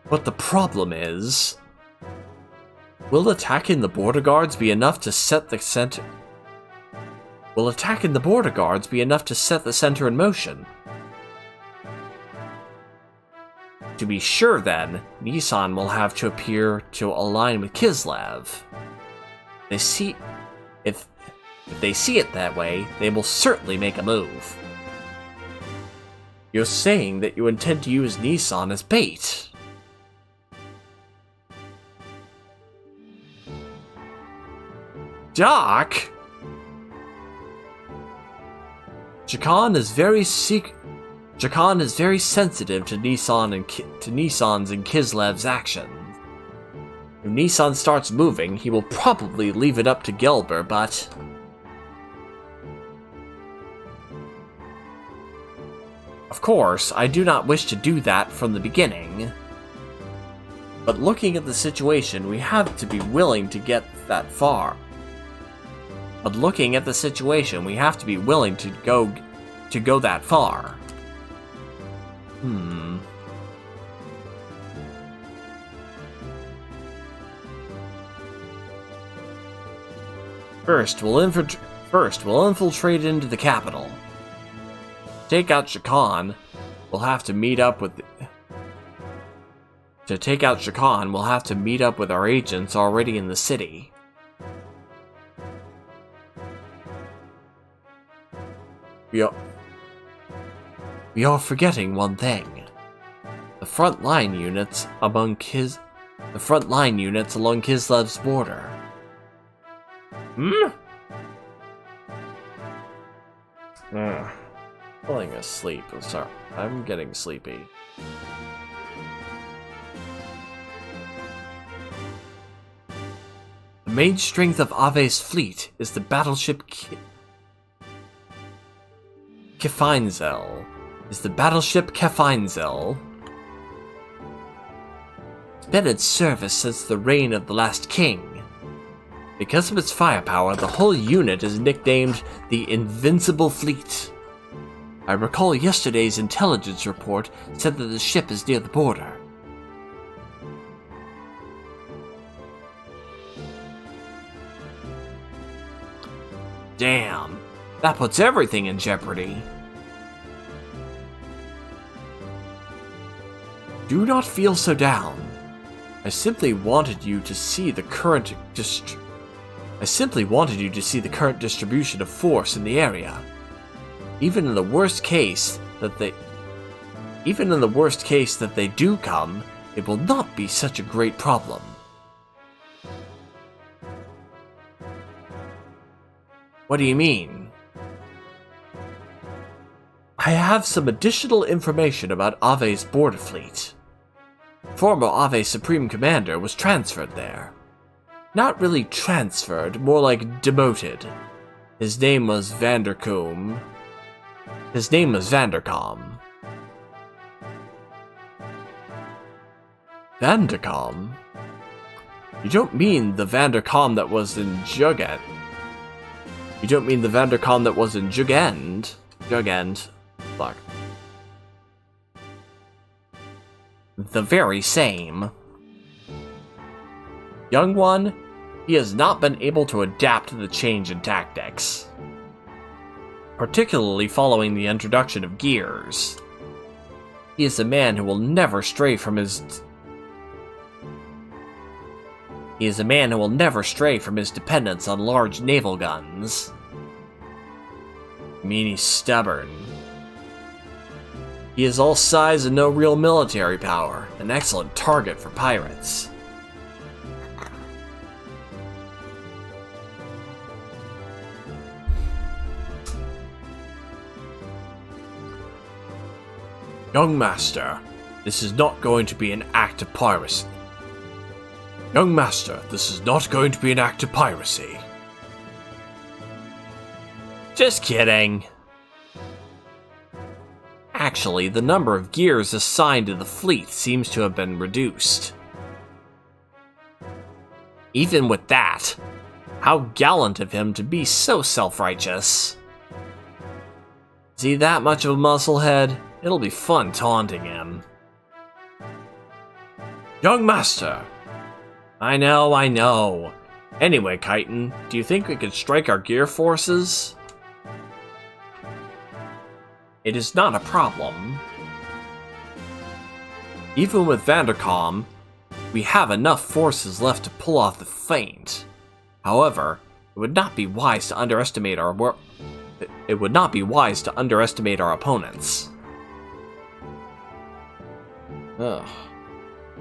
But the problem is, will attacking the border guards be enough to set the center? Will attacking the border guards be enough to set the center in motion? To be sure, then, Nissan will have to appear to align with Kislev. If they see it that way, they will certainly make a move. You're saying that you intend to use Nissan as bait. Doc? Jakan is very sensitive to Nissan's and Kislev's actions. If Nissan starts moving, he will probably leave it up to Gelber, but... Of course, I do not wish to do that from the beginning. But looking at the situation, we have to be willing to get that far. But looking at the situation, we have to be willing to go that far. First, we'll infiltrate into the capital. To take out Shakan, we'll have to meet up with our agents already in the city. We are forgetting one thing. The front line units along Kislev's border. Falling asleep. I'm sorry. I'm getting sleepy. The main strength of Ave's fleet is the battleship Kefeinzel. It's been in service since the reign of the last king. Because of its firepower, the whole unit is nicknamed the Invincible Fleet. I recall yesterday's intelligence report said that the ship is near the border. Damn, that puts everything in jeopardy. Do not feel so down. I simply wanted you to see the current distribution of force in the area. Even in the worst case that they do come, it will not be such a great problem. What do you mean? I have some additional information about Ave's border fleet. Former Ave Supreme Commander was transferred there. Not really transferred, more like demoted. His name was Vandercom. Vandercom? You don't mean the Vandercom that was in Jugend? You don't mean the Vandercom that was in Jugend? Fuck. The very same. Young one, he has not been able to adapt to the change in tactics. Particularly following the introduction of gears. He is a man who will never stray from his dependence on large naval guns. I mean, he's stubborn. He is all size and no real military power, an excellent target for pirates. Young Master, this is not going to be an act of piracy. Young Master, this is not going to be an act of piracy. Just kidding. Actually, the number of gears assigned to the fleet seems to have been reduced. Even with that, how gallant of him to be so self-righteous. Is he that much of a musclehead? It'll be fun taunting him. Young Master! I know. Anyway, Chitin, do you think we could strike our gear forces? It is not a problem. Even with Vandercom, we have enough forces left to pull off the feint. However, it would not be wise to underestimate our opponents. Ugh.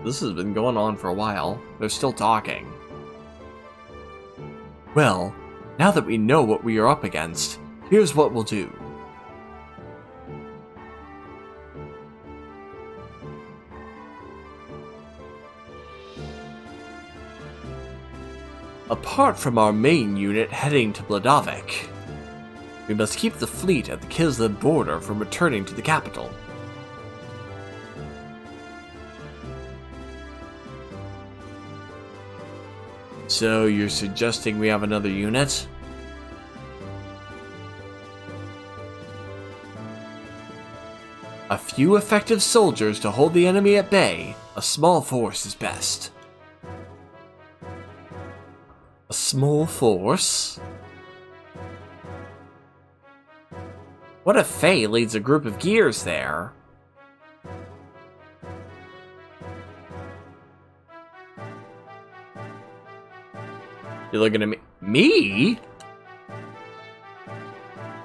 This has been going on for a while. They're still talking. Well, now that we know what we are up against, here's what we'll do. Apart from our main unit heading to Bladavik, we must keep the fleet at the Kislev border from returning to the capital. So you're suggesting we have another unit? A few effective soldiers to hold the enemy at bay. A small force is best. A small force? What if Faye leads a group of gears there? You're looking at me? Me?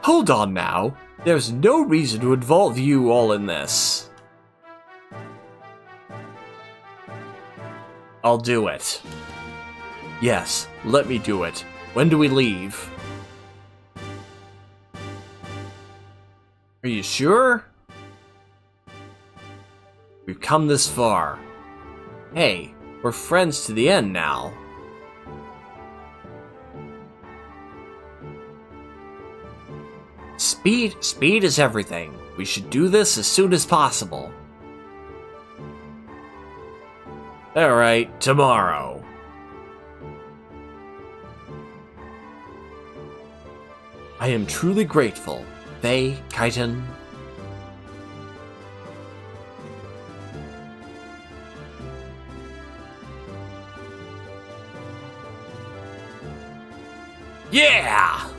Hold on now. There's no reason to involve you all in this. I'll do it. Yes, let me do it. When do we leave? Are you sure? We've come this far. Hey, we're friends to the end now. Speed is everything. We should do this as soon as possible. Alright, tomorrow. I am truly grateful. They, Kaiten. Yeah!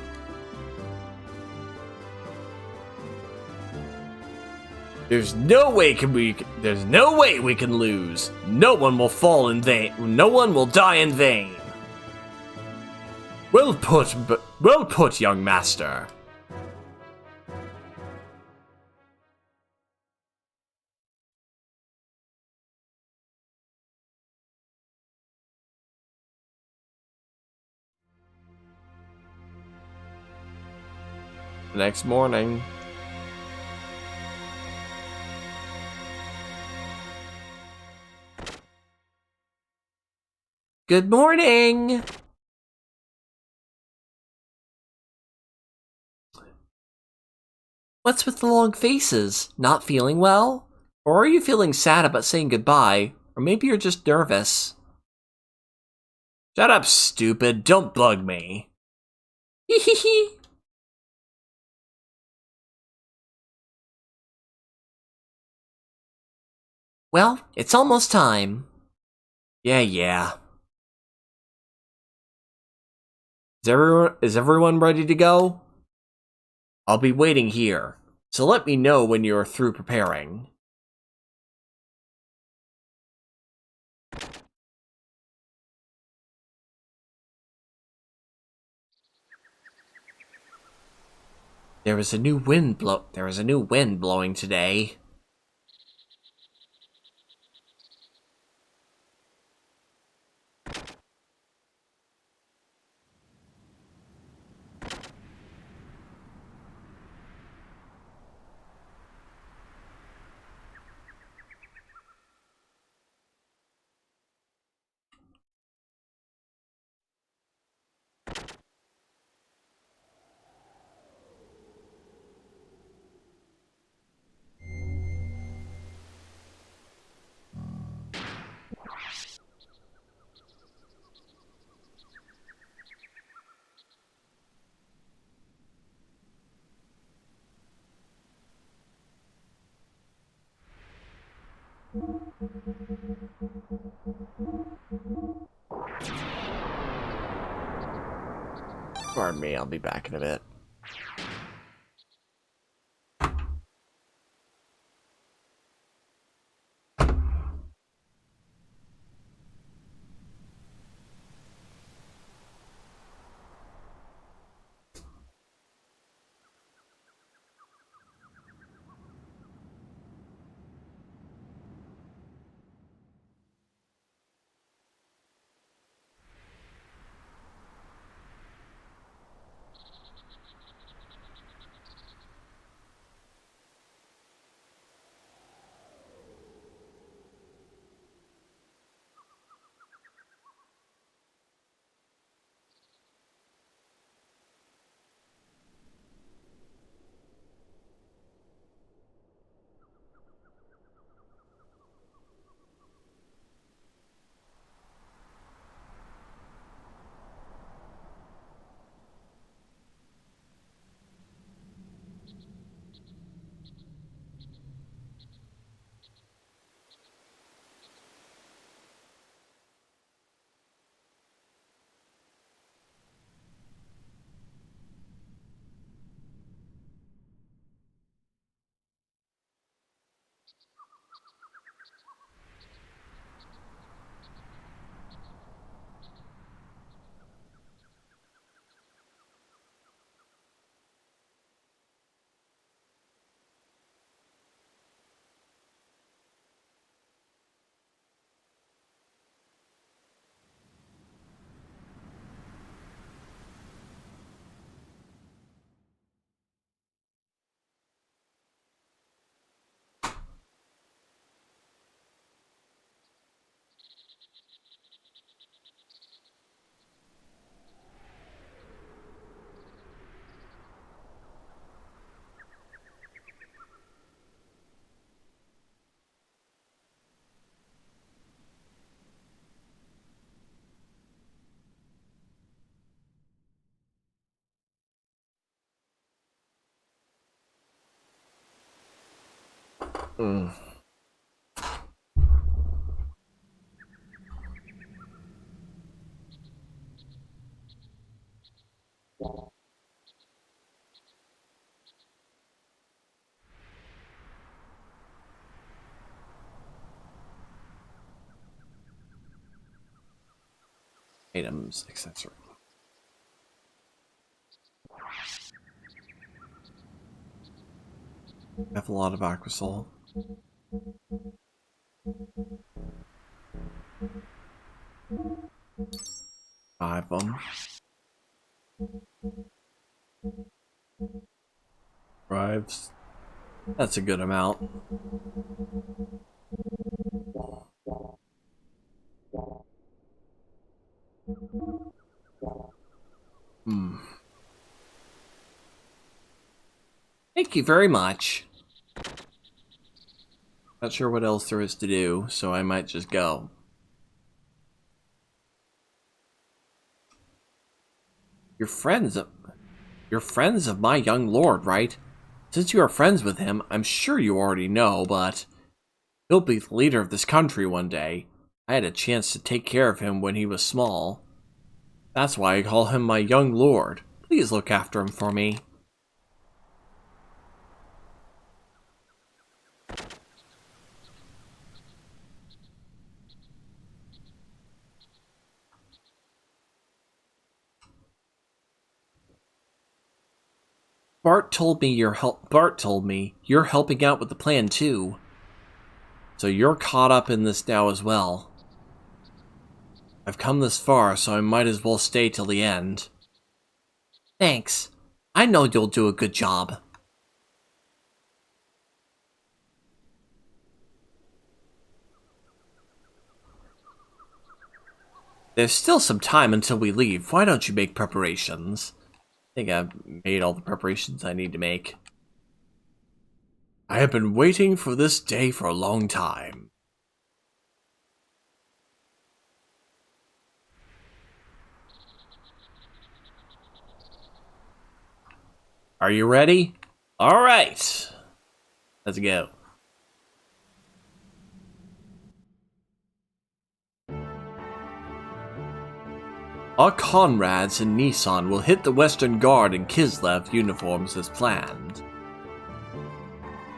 There's no way we can lose. No one will fall in vain. No one will die in vain. Well put, young master. The next morning. Good morning. What's with the long faces? Not feeling well? Or are you feeling sad about saying goodbye? Or maybe you're just nervous. Shut up, stupid. Don't bug me. Hee hee hee. Well, it's almost time. Yeah. Is everyone ready to go? I'll be waiting here, so let me know when you're through preparing. There is a new wind blowing today. Pardon me, I'll be back in a bit. Mm. Items, accessory. I have a lot of Aquasol. 5 of them. Drives. That's a good amount. Thank you very much. Not sure what else there is to do, so I might just go. You're friends of my young lord, right? Since you are friends with him, I'm sure you already know, but he'll be the leader of this country one day. I had a chance to take care of him when he was small. That's why I call him my young lord. Please look after him for me. Bart told me you're helping out with the plan too. So you're caught up in this now as well. I've come this far, so I might as well stay till the end. Thanks. I know you'll do a good job. There's still some time until we leave. Why don't you make preparations? I think I've made all the preparations I need to make. I have been waiting for this day for a long time. Are you ready? All right. Let's go. Our comrades in Nissan will hit the Western Guard in Kislev uniforms as planned.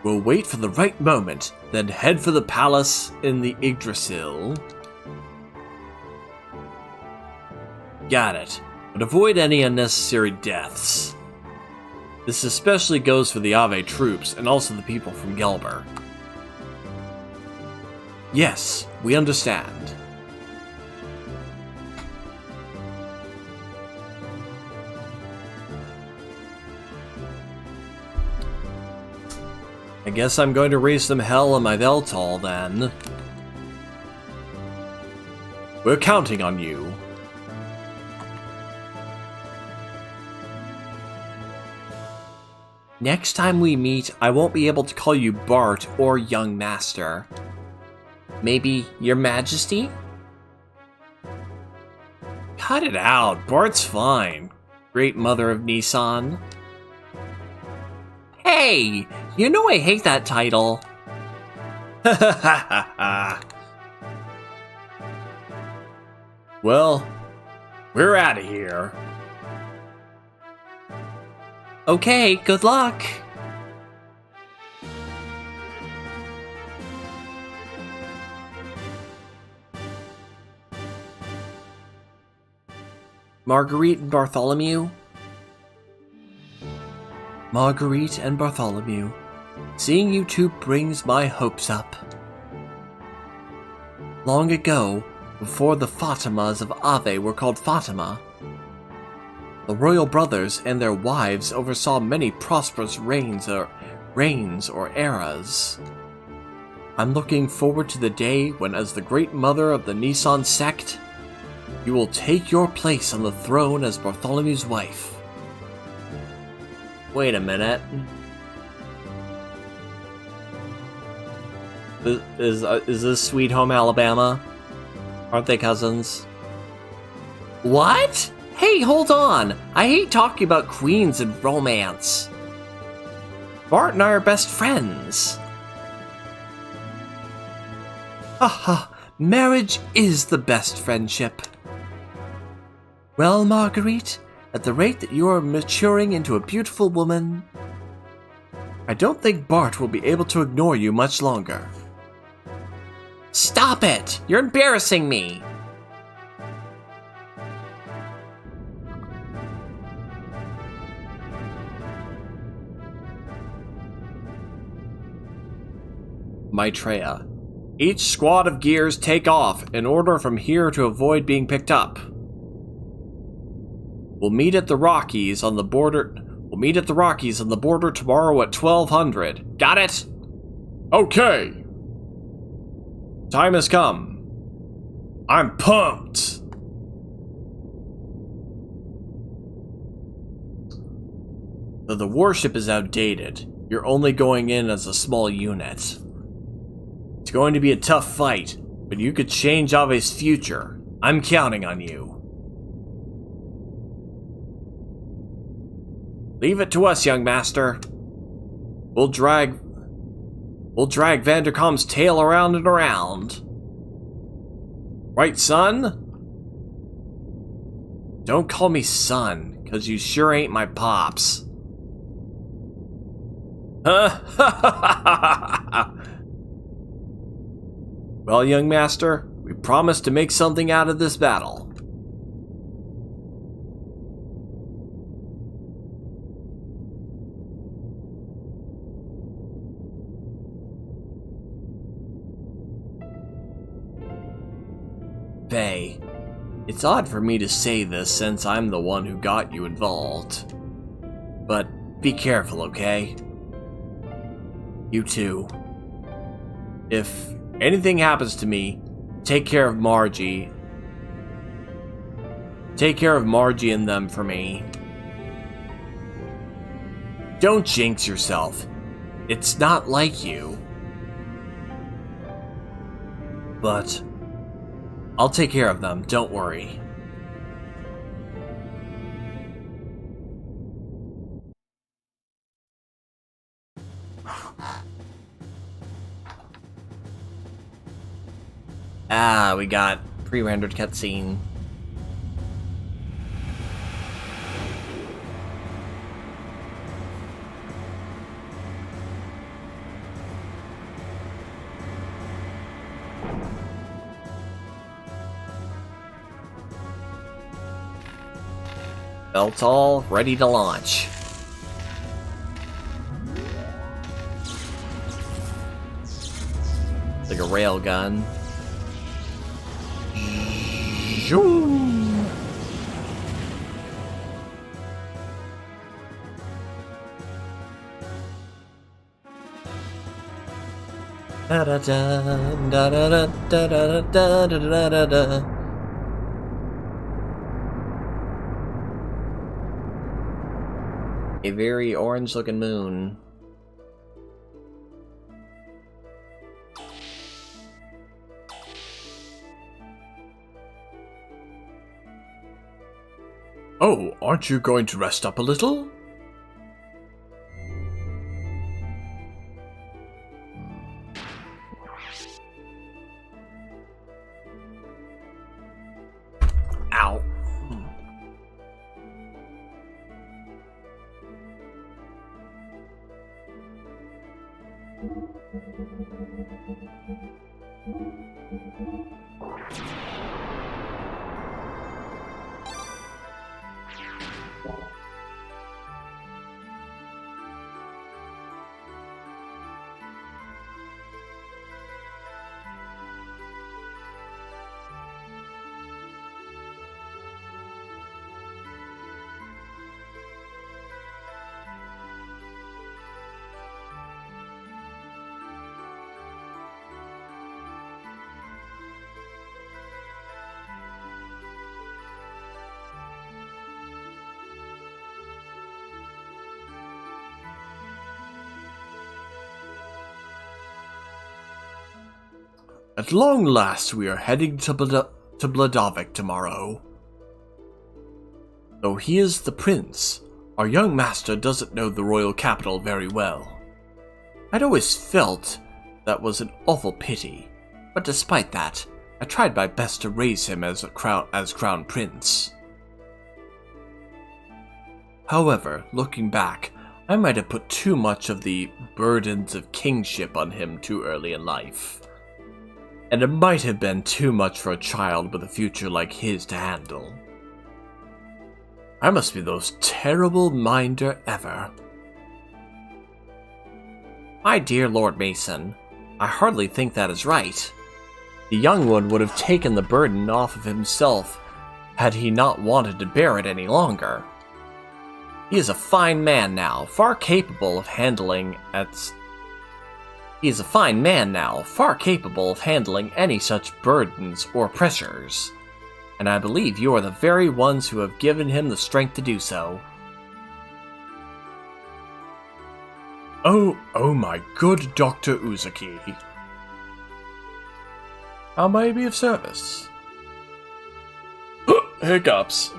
We'll wait for the right moment, then head for the palace in the Yggdrasil. Got it, but avoid any unnecessary deaths. This especially goes for the Ave troops and also the people from Gelber. Yes, we understand. I guess I'm going to raise some hell in my Veltal then. We're counting on you. Next time we meet, I won't be able to call you Bart or Young Master. Maybe Your Majesty? Cut it out, Bart's fine. Great Mother of Nissan. Hey, you know I hate that title. Well, we're out of here. Okay, good luck. Marguerite and Bartholomew? Marguerite and Bartholomew, seeing you two brings my hopes up. Long ago, before the Fatimas of Ave were called Fatima, the royal brothers and their wives oversaw many prosperous reigns or eras. I'm looking forward to the day when, as the great mother of the Nissan sect, you will take your place on the throne as Bartholomew's wife. Wait a minute. Is this Sweet Home Alabama? Aren't they cousins? What? Hey, hold on! I hate talking about queens and romance. Bart and I are best friends. Haha, marriage is the best friendship. Well, Marguerite, at the rate that you are maturing into a beautiful woman, I don't think Bart will be able to ignore you much longer. Stop it! You're embarrassing me! Maitreya. Each squad of gears take off in order from here to avoid being picked up. We'll meet at the Rockies on the border. Tomorrow at 1200. Got it? Okay. Time has come. I'm pumped. Though the warship is outdated, you're only going in as a small unit. It's going to be a tough fight, but you could change Ave's future. I'm counting on you. Leave it to us, young master. We'll drag Vanderkom's tail around and around. Right, son? Don't call me son, 'cause you sure ain't my pops. Well, young master, we promise to make something out of this battle. Faye, it's odd for me to say this since I'm the one who got you involved. But be careful, okay? You too. If anything happens to me, take care of Margie. Take care of Margie and them for me. Don't jinx yourself. It's not like you. But I'll take care of them, don't worry. Ah, we got pre-rendered cutscene. Belts all ready to launch. Like a railgun. Zoom. Da da da da da da da da da da da. A very orange-looking moon. Oh, aren't you going to rest up a little? Ow. At long last, we are heading to Bladovik tomorrow. Though he is the prince, our young master doesn't know the royal capital very well. I'd always felt that was an awful pity. But despite that, I tried my best to raise him as crown prince. However, looking back, I might have put too much of the burdens of kingship on him too early in life. And it might have been too much for a child with a future like his to handle. I must be the most terrible minder ever. My dear Lord Mason, I hardly think that is right. The young one would have taken the burden off of himself had he not wanted to bear it any longer. He is a fine man now, far capable of handling any such burdens or pressures, and I believe you are the very ones who have given him the strength to do so. Oh my good Dr. Uzuki. How may I be of service? Hiccups.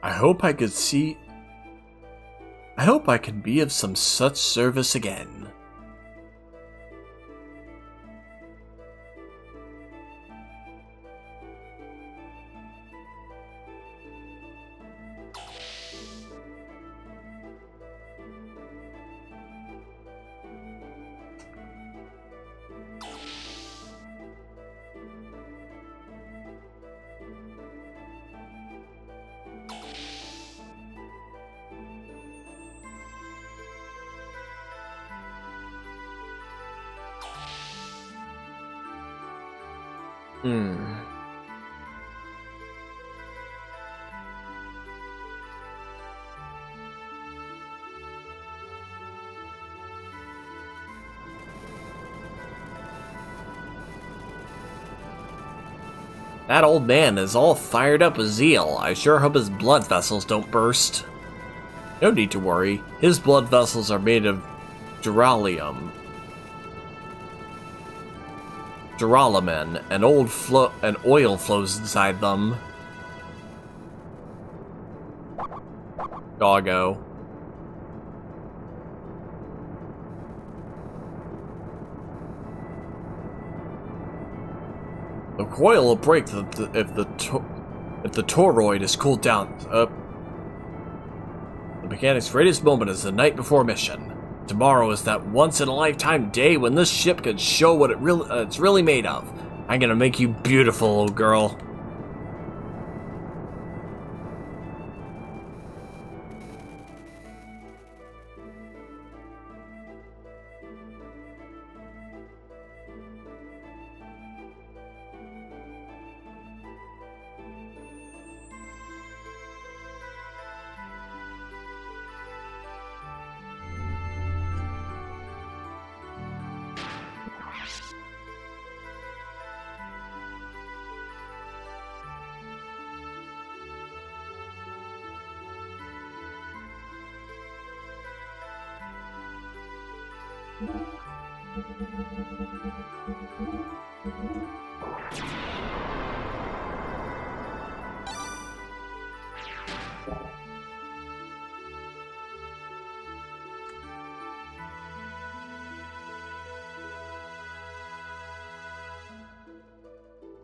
I hope I can be of some such service again. That old man is all fired up with zeal. I sure hope his blood vessels don't burst. No need to worry. His blood vessels are made of duralium. Duralumin, and oil flows inside them. Doggo. The coil will break if the toroid is cooled down. The mechanic's greatest moment is the night before mission. Tomorrow is that once-in-a-lifetime day when this ship can show what it's really made of. I'm gonna make you beautiful, old girl.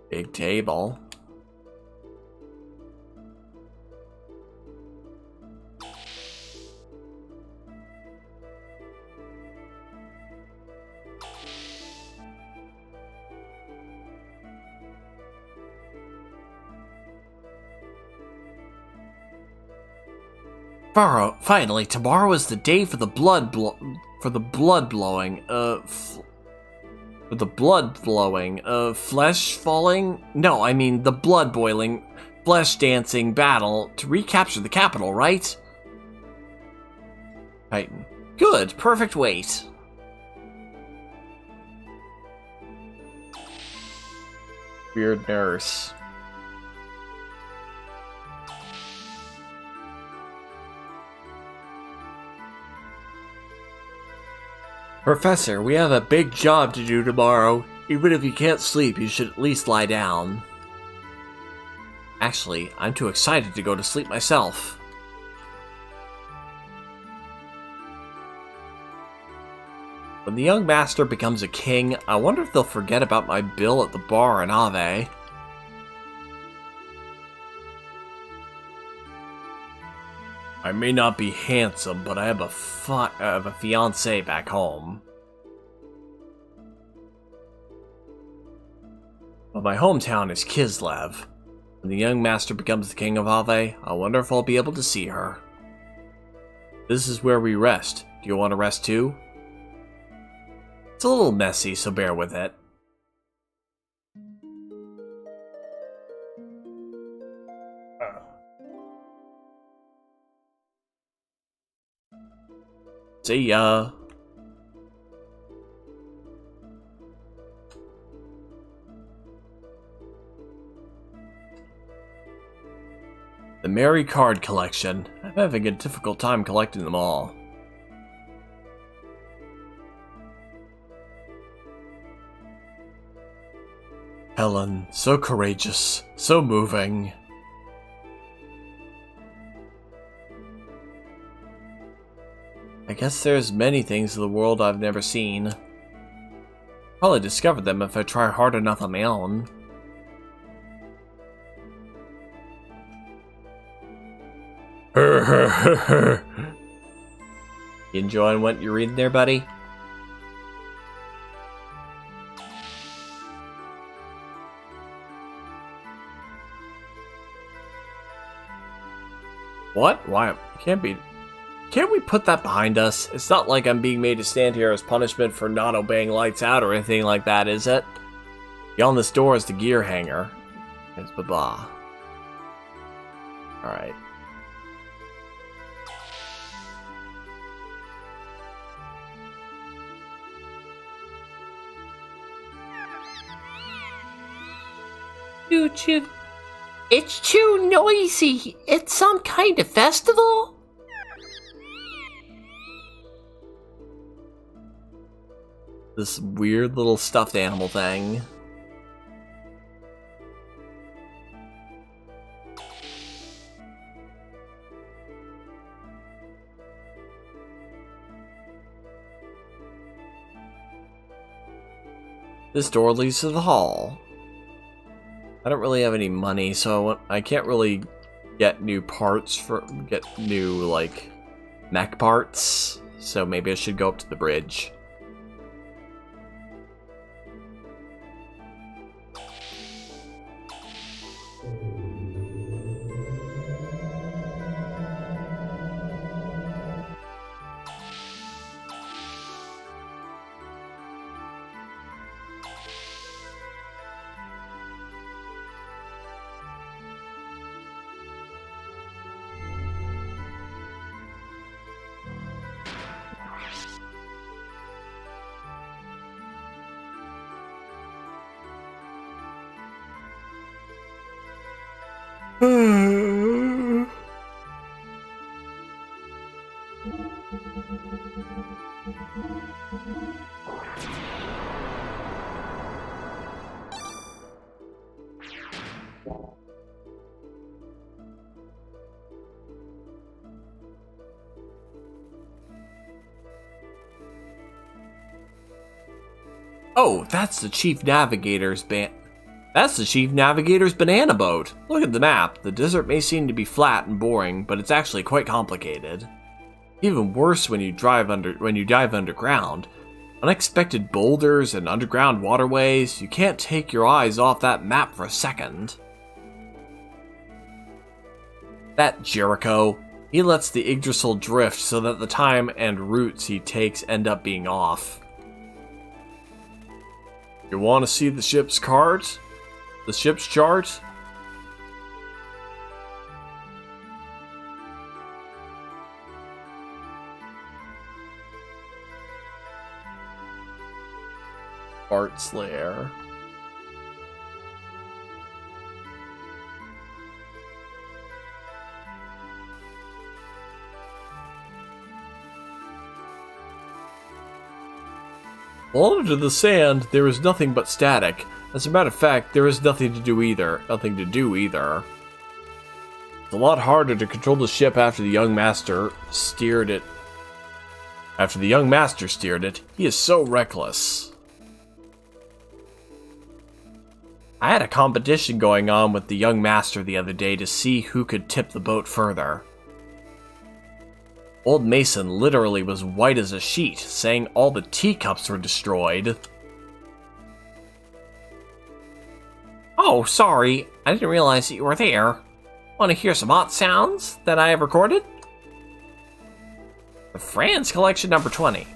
Big table. Finally, tomorrow is the day for the blood blowing. Flesh falling? No, I mean the blood boiling, flesh dancing battle to recapture the capital, right? Titan. Good, perfect weight. Weird nurse. Professor, we have a big job to do tomorrow. Even if you can't sleep, you should at least lie down. Actually, I'm too excited to go to sleep myself. When the young master becomes a king, I wonder if they'll forget about my bill at the bar in Ave. I may not be handsome, but I have a fiancé back home. But my hometown is Kislev. When the young master becomes the king of Ave, I wonder if I'll be able to see her. This is where we rest. Do you want to rest too? It's a little messy, so bear with it. See ya. The Merry Card Collection. I'm having a difficult time collecting them all. Helen, so courageous, so moving. I guess there's many things in the world I've never seen. Probably discover them if I try hard enough on my own. You enjoying what you're reading there, buddy? What? Why? Can't we put that behind us? It's not like I'm being made to stand here as punishment for not obeying lights out or anything like that, is it? Beyond this door is the gear hanger. It's baba. Alright. Choo-choo. It's too noisy. It's some kind of festival? This weird little stuffed animal thing. This door leads to the hall. I don't really have any money, so I can't really get new parts get new, like, mech parts. So maybe I should go up to the bridge. Oh, that's the Chief Navigator's banana boat. Look at the map. The desert may seem to be flat and boring, but it's actually quite complicated. Even worse when you dive underground. Unexpected boulders and underground waterways. You can't take your eyes off that map for a second. That Jericho, he lets the Yggdrasil drift so that the time and routes he takes end up being off. You want to see the ship's chart? The ship's chart? Art's Lair. Well, under the sand, there is nothing but static. As a matter of fact, there is nothing to do either. It's a lot harder to control the ship after the young master steered it. He is so reckless. I had a competition going on with the young master the other day to see who could tip the boat further. Old Mason literally was white as a sheet, saying all the teacups were destroyed. Oh, sorry. I didn't realize that you were there. Want to hear some hot sounds that I have recorded? The Franz Collection number 20.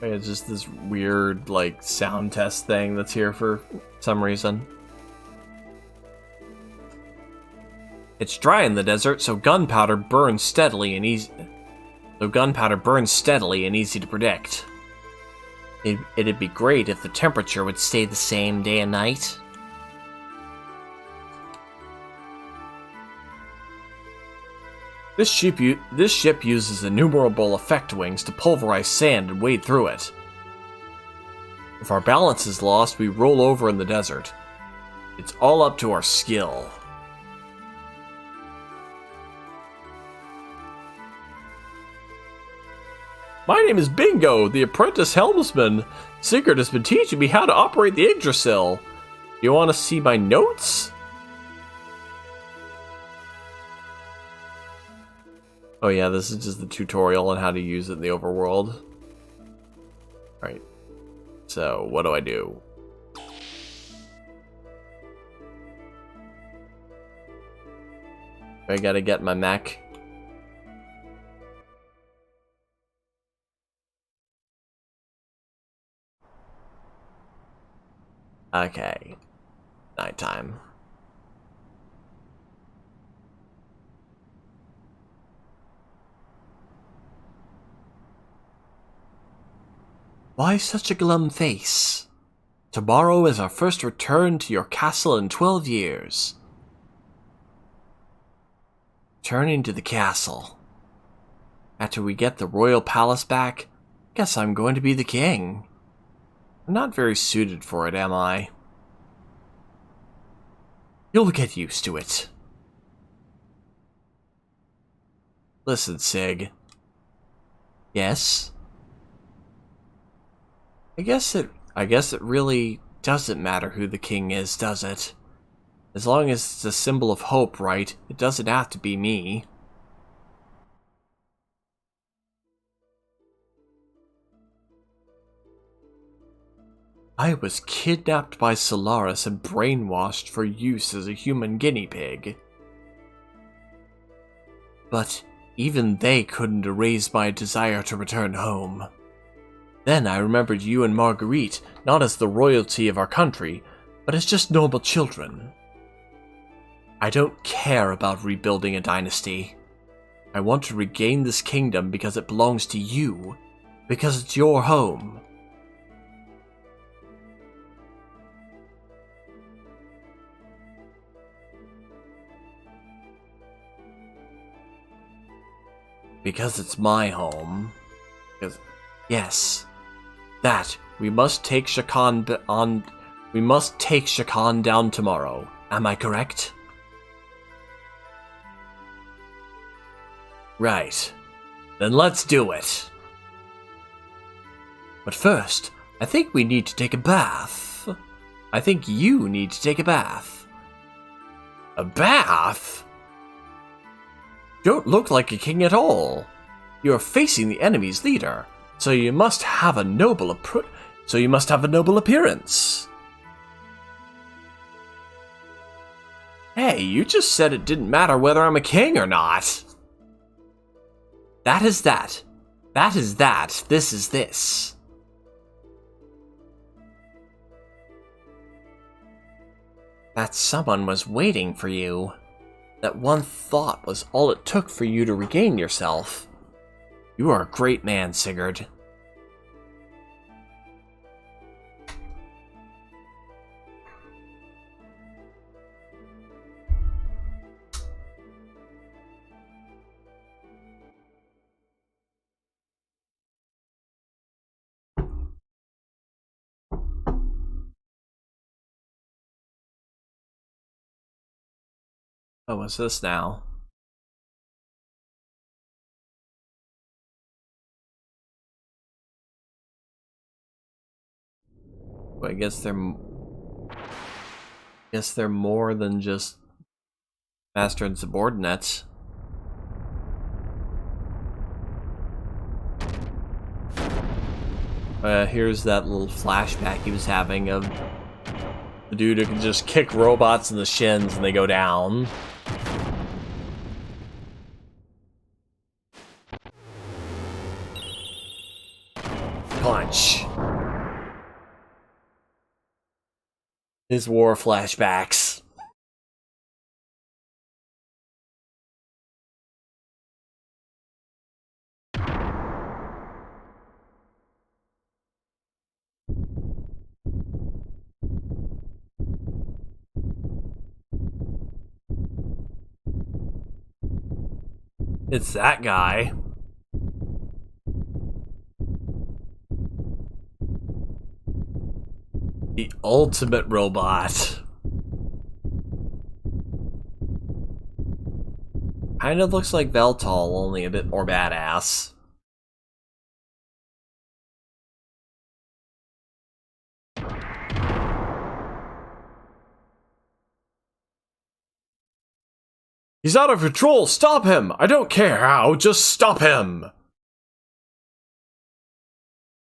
It's just this weird, like, sound test thing that's here for some reason. It's dry in the desert, so gunpowder burns steadily and easy to predict. It'd be great if the temperature would stay the same day and night. This ship uses innumerable effect wings to pulverize sand and wade through it. If our balance is lost, we roll over in the desert. It's all up to our skill. My name is Bingo, the apprentice helmsman. Sigurd has been teaching me how to operate the Yggdrasil. You want to see my notes? Oh yeah, this is just the tutorial on how to use it in the overworld. Alright. So, what do I do? I gotta get my mech. Okay. Nighttime. Why such a glum face? Tomorrow is our first return to your castle in 12 years. Turning to the castle. After we get the royal palace back, guess I'm going to be the king. I'm not very suited for it, am I? You'll get used to it. Listen, Sig. Yes? I guess it really doesn't matter who the king is, does it? As long as it's a symbol of hope, right? It doesn't have to be me. I was kidnapped by Solaris and brainwashed for use as a human guinea pig. But even they couldn't erase my desire to return home. Then I remembered you and Marguerite, not as the royalty of our country, but as just normal children. I don't care about rebuilding a dynasty. I want to regain this kingdom because it belongs to you, because it's your home. Because it's my home. Yes. That we must take Shakan down tomorrow. Am I correct? Right. Then let's do it. But first, I think we need to take a bath. I think you need to take a bath. A bath? You don't look like a king at all. You are facing the enemy's leader. So you must have a noble appearance. Hey, you just said it didn't matter whether I'm a king or not. That is that. That is that. This is this. That someone was waiting for you. That one thought was all it took for you to regain yourself. You are a great man, Sigurd. Oh, what's this now? Well, I guess they're more than just master and subordinates. Here's that little flashback he was having of the dude who can just kick robots in the shins and they go down. Punch. His war flashbacks. It's that guy. The ultimate robot. Kind of looks like Veltal, only a bit more badass. He's out of control! Stop him! I don't care how, just stop him!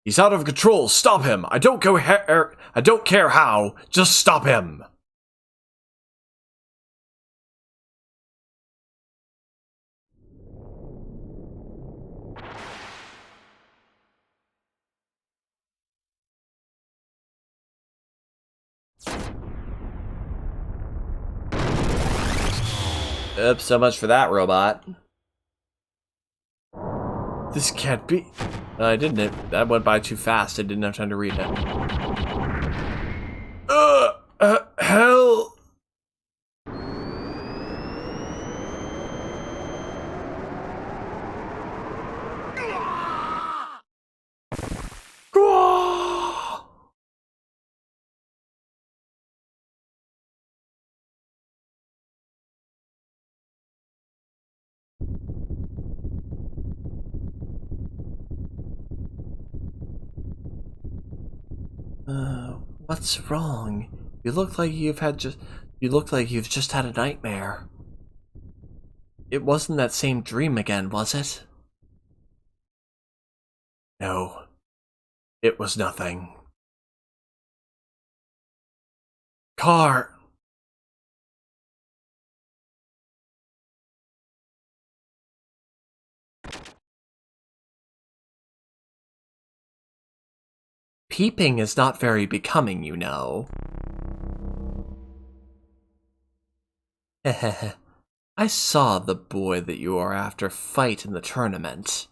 He's out of control! Stop him! I don't care how, just stop him! Oops, so much for that robot. This can't be. I didn't. That went by too fast. I didn't have time to read it. Hell. What's wrong? You look like you've just had a nightmare. It wasn't that same dream again, was it? No. It was nothing. Car! Peeping is not very becoming, you know. Hehehe. I saw the boy that you are after fight in the tournament.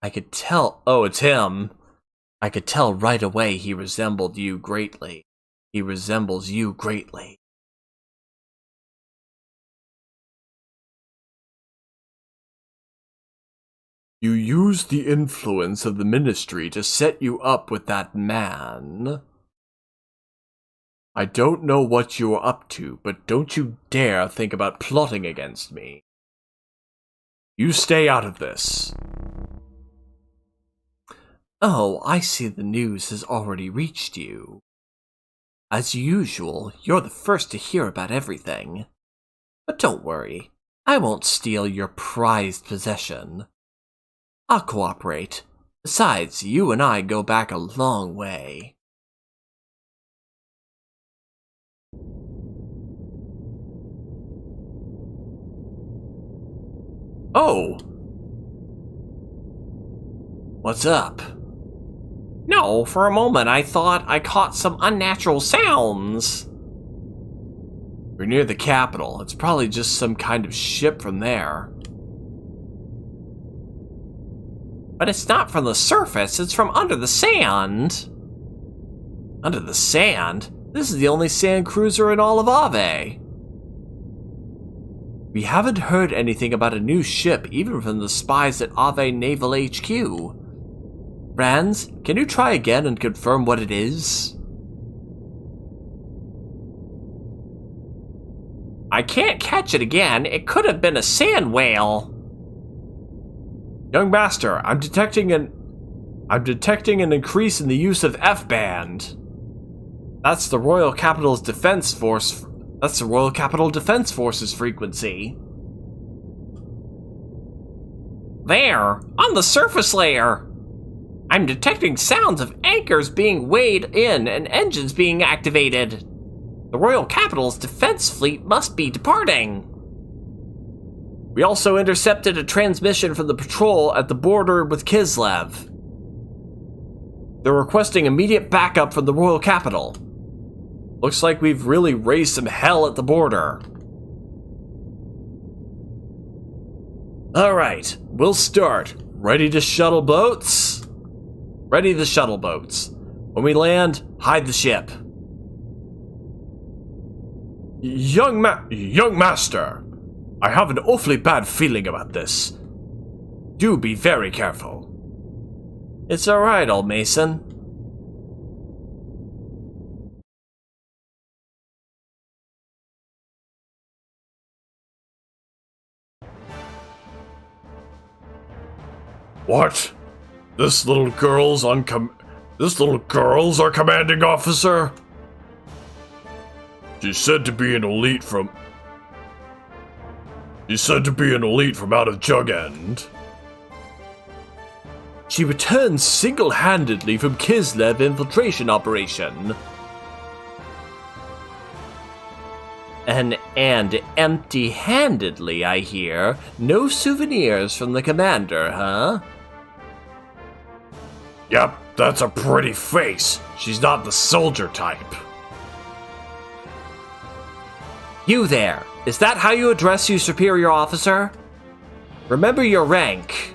I could tell— oh, it's him! I could tell right away he resembled you greatly. He resembles you greatly. You used the influence of the ministry to set you up with that man. I don't know what you are up to, but don't you dare think about plotting against me. You stay out of this. Oh, I see the news has already reached you. As usual, you're the first to hear about everything. But don't worry, I won't steal your prized possession. I'll cooperate. Besides, you and I go back a long way. Oh! What's up? No, for a moment I thought I caught some unnatural sounds. We're near the capital. It's probably just some kind of ship from there. But it's not from the surface, it's from under the sand. Under the sand? This is the only sand cruiser in all of Ave. We haven't heard anything about a new ship, even from the spies at Ave Naval HQ. Franz, can you try again and confirm what it is? I can't catch it again. It could have been a sand whale. Young Master, I'm detecting an increase in the use of F-band. That's the Royal Capital Defense Force's frequency. There, on the surface layer. I'm detecting sounds of anchors being weighed in and engines being activated. The Royal Capital's defense fleet must be departing. We also intercepted a transmission from the patrol at the border with Kislev. They're requesting immediate backup from the Royal Capital. Looks like we've really raised some hell at the border. Alright, we'll start. Ready to shuttle boats? Ready the shuttle boats. When we land, hide the ship. Young Master, I have an awfully bad feeling about this. Do be very careful. It's alright, old Mason. What? This little girl's our commanding officer? She's said to be an elite from out of Jug End. She returned single-handedly from Kislev infiltration operation. And empty-handedly, I hear. No souvenirs from the commander, huh? Yep, that's a pretty face. She's not the soldier type. You there. Is that how you address your superior officer? Remember your rank.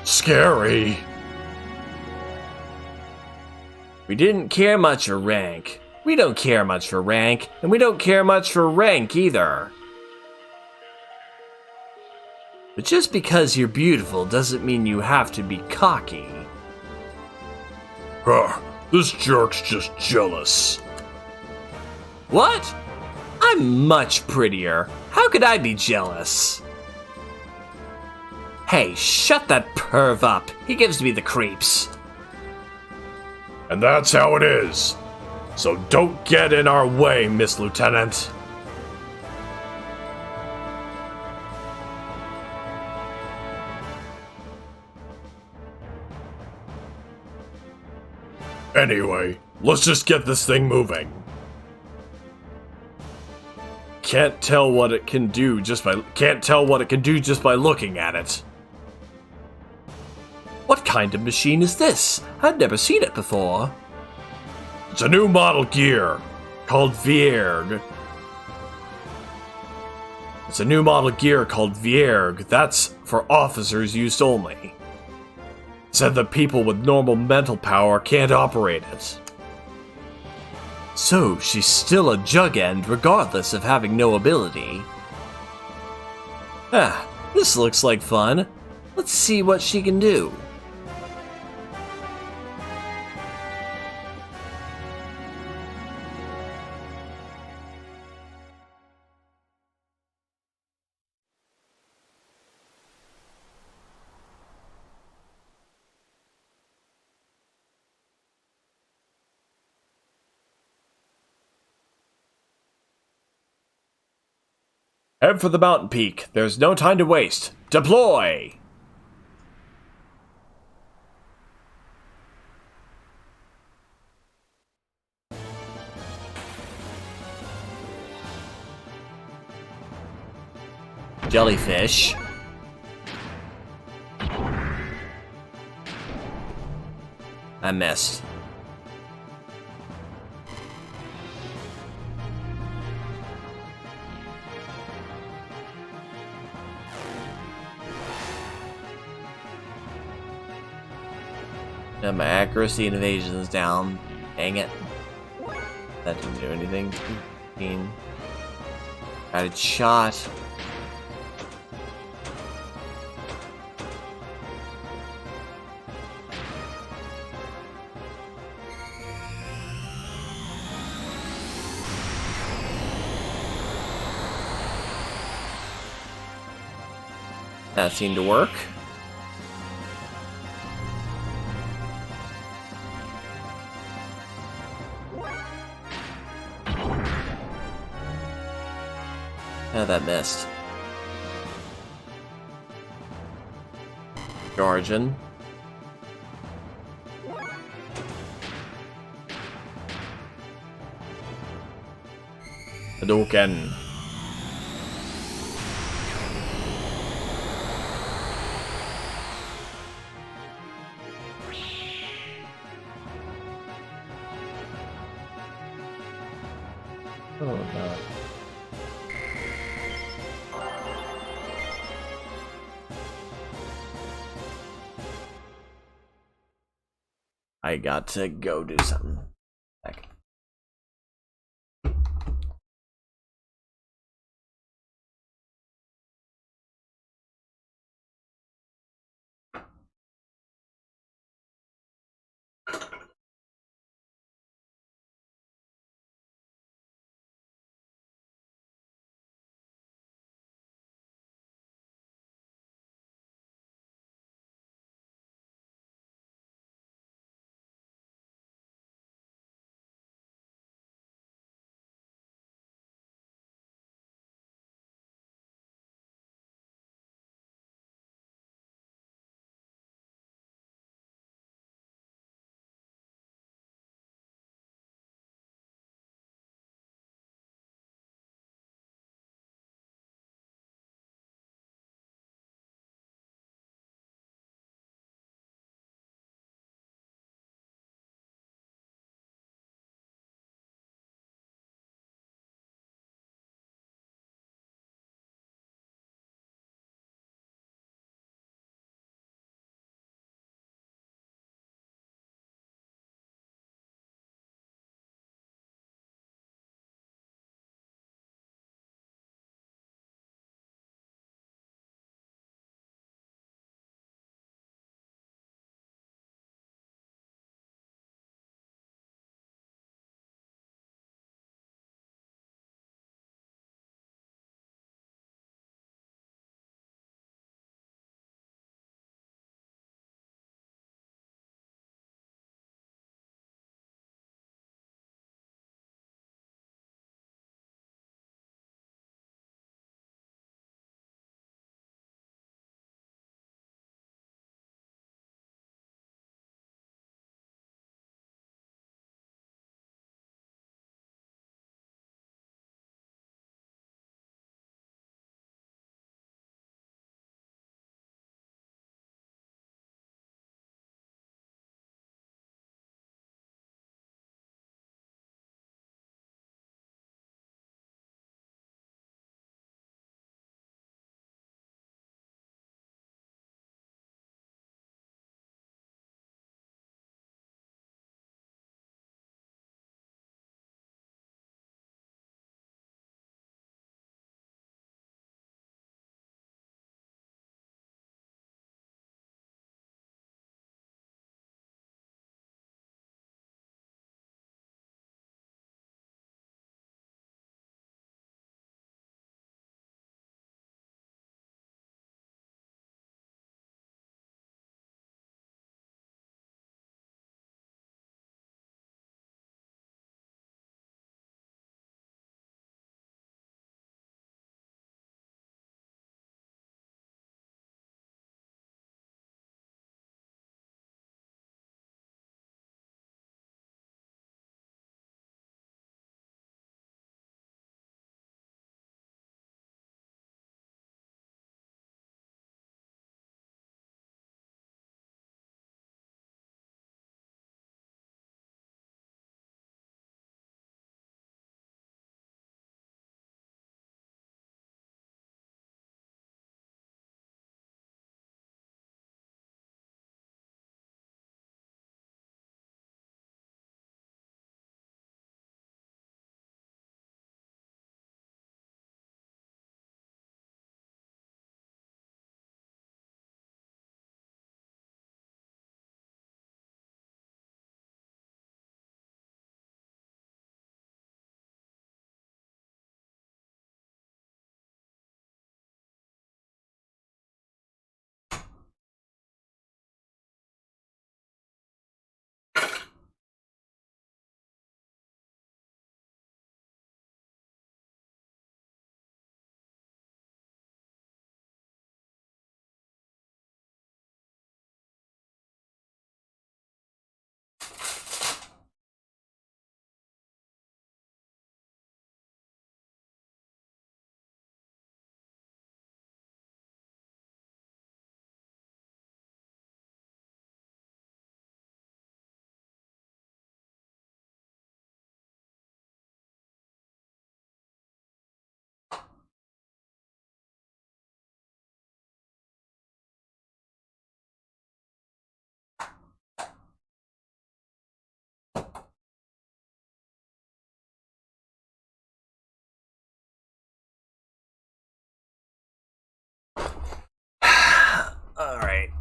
Scary. We didn't care much for rank. We don't care much for rank, and we don't care much for rank either. But just because you're beautiful doesn't mean you have to be cocky. This jerk's just jealous. What? I'm much prettier. How could I be jealous? Hey, shut that perv up. He gives me the creeps. And that's how it is. So don't get in our way, Miss Lieutenant. Anyway, let's just get this thing moving. Can't tell what it can do just by looking at it. What kind of machine is this? I've never seen it before. It's a new model gear called Vierg. That's for officers use only. Said that people with normal mental power can't operate it. So, she's still a Jug End regardless of having no ability. This looks like fun. Let's see what she can do. Head for the mountain peak. There's no time to waste. Deploy! Jellyfish. I missed. My accuracy and evasion is down. Dang it. That didn't do anything. Guided shot. That seemed to work. That missed. Origin. Hadouken. Oh no. I got to go do something. Heck.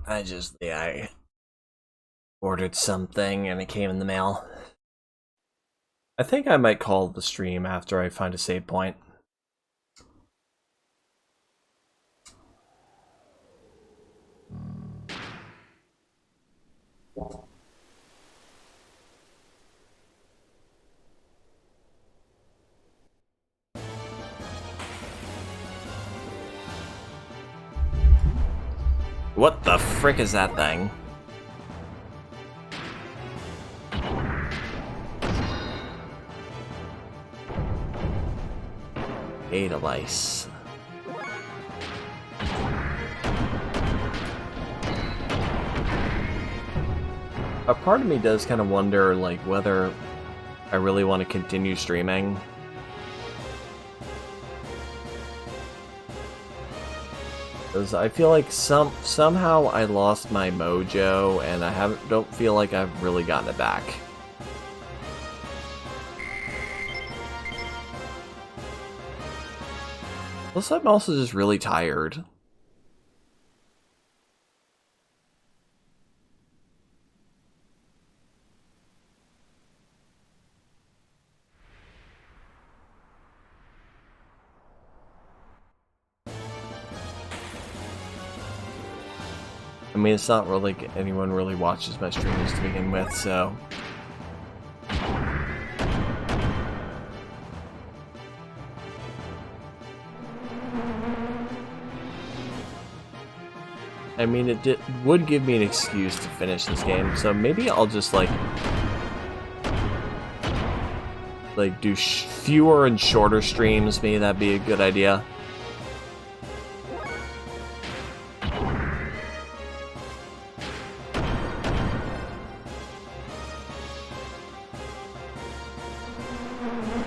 I ordered something and it came in the mail. I think I might call the stream after I find a save point. What the frick is that thing? Adelice. A part of me does kind of wonder, like, whether I really want to continue streaming. Because I feel like somehow I lost my mojo, and I don't feel like I've really gotten it back. Plus, I'm also just really tired. I mean, it's not really like anyone really watches my streams to begin with, so... I mean, it would give me an excuse to finish this game, so maybe I'll just, like do fewer and shorter streams. Maybe that'd be a good idea.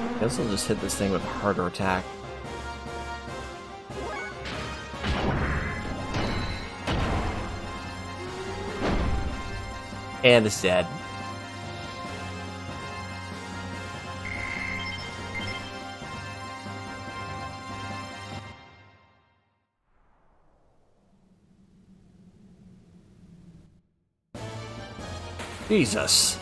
I guess I'll just hit this thing with a harder attack. And it's dead. Jesus.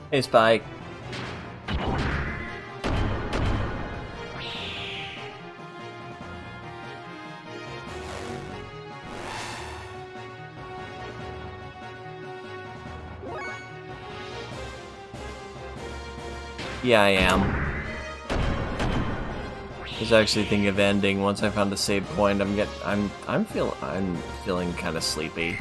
Hey, Spike. Yeah, I am. I was actually thinking of ending once I found a save point. I'm feeling kind of sleepy.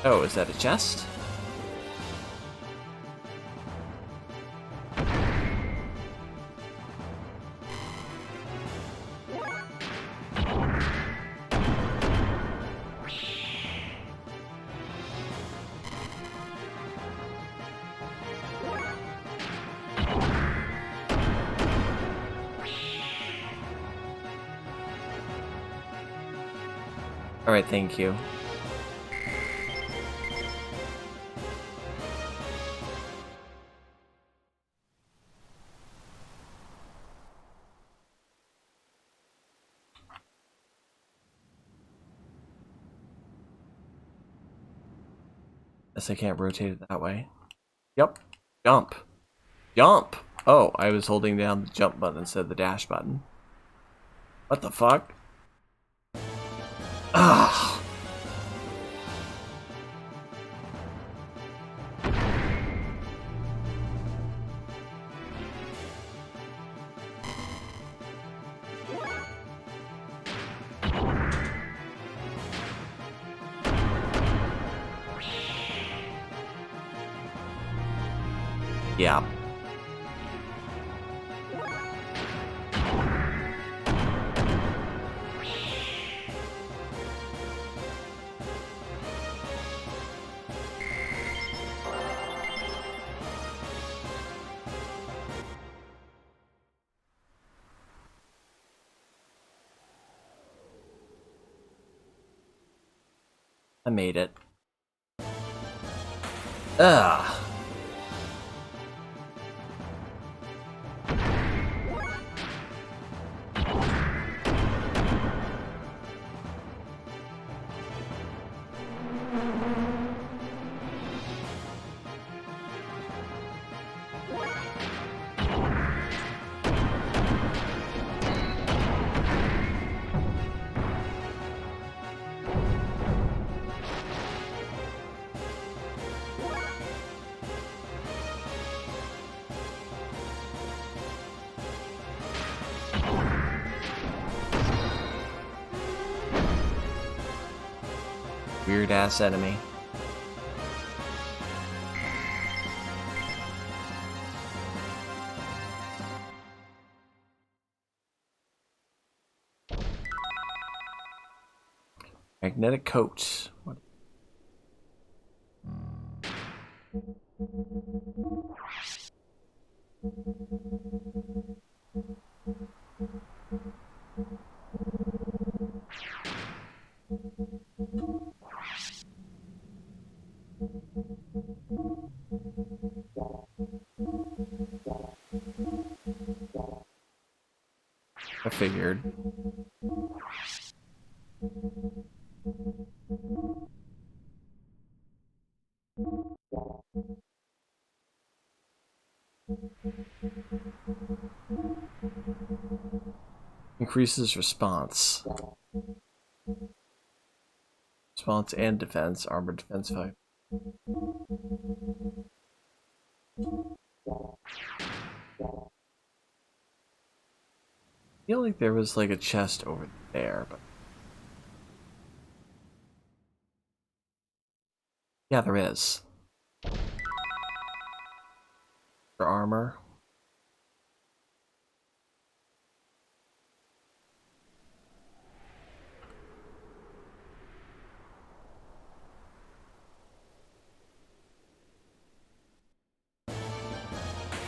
Oh, is that a chest? Alright, thank you. Guess I can't rotate it that way. Yep. Jump. Jump! Oh, I was holding down the jump button instead of the dash button. What the fuck? Ah! Yeah. I made it. Ugh. Weird ass enemy. Magnetic coat. What? I figured. Increases response. Response and defense. Armor defense 5. I feel like there was like a chest over there, but yeah, there is. For armor.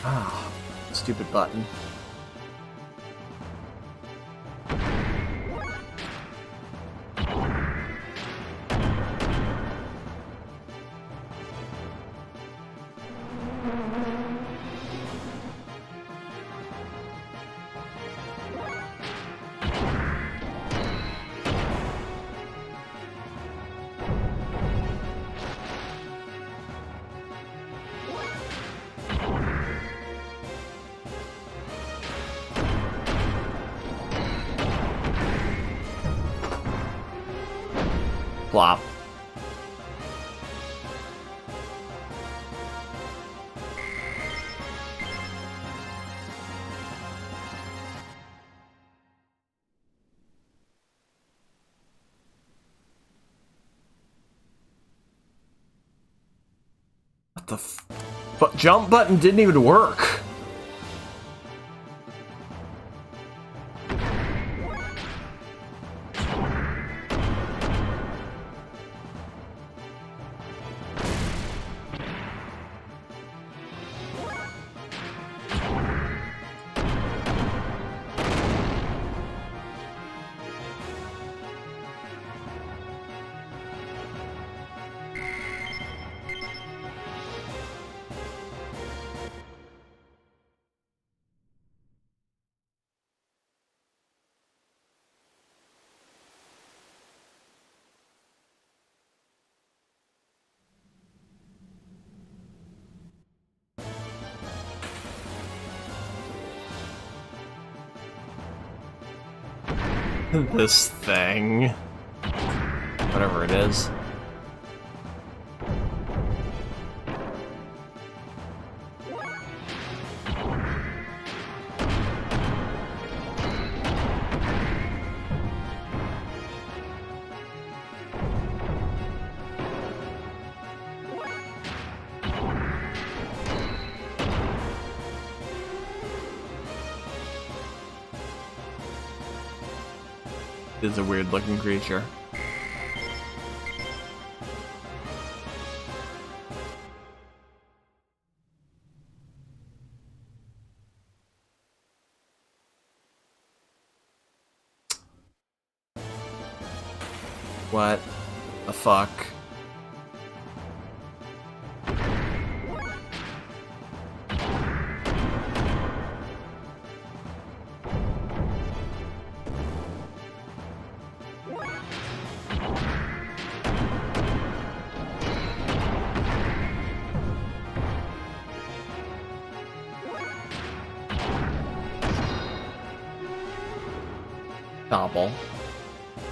Ah, stupid button. Plop. What the but jump button didn't even work. This thing. Whatever it is. It's a weird looking creature. What? the fuck? Gobble.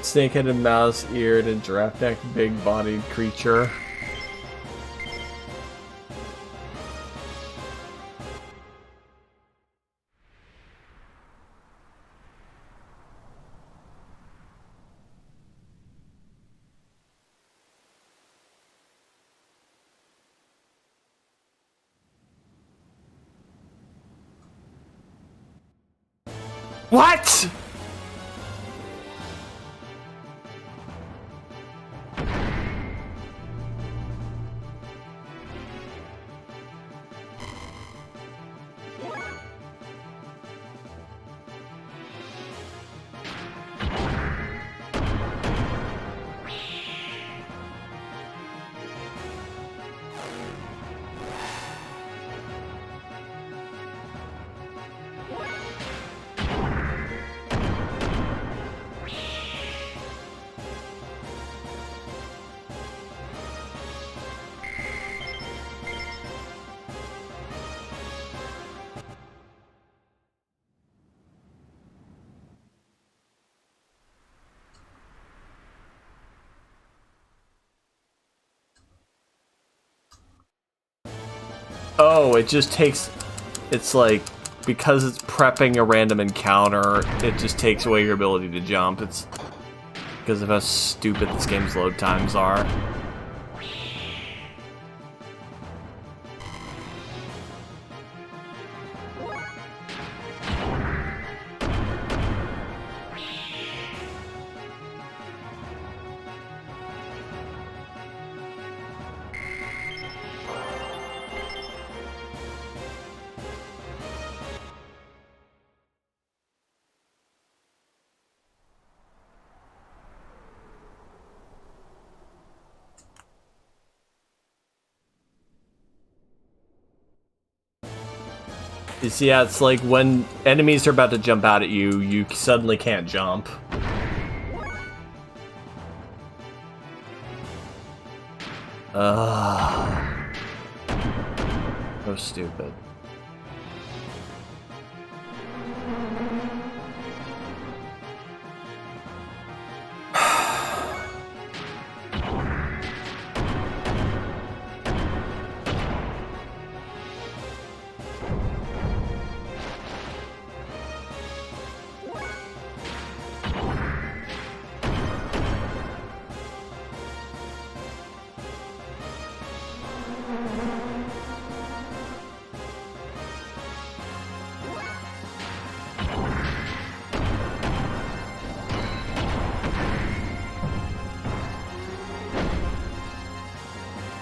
Snake-headed, mouse-eared, and giraffe-necked, big-bodied creature. What?! Oh, it just takes... It's like... Because it's prepping a random encounter, it just takes away your ability to jump. It's... Because of how stupid this game's load times are. You see, yeah, it's like when enemies are about to jump out at you, you suddenly can't jump. Ugh. So stupid.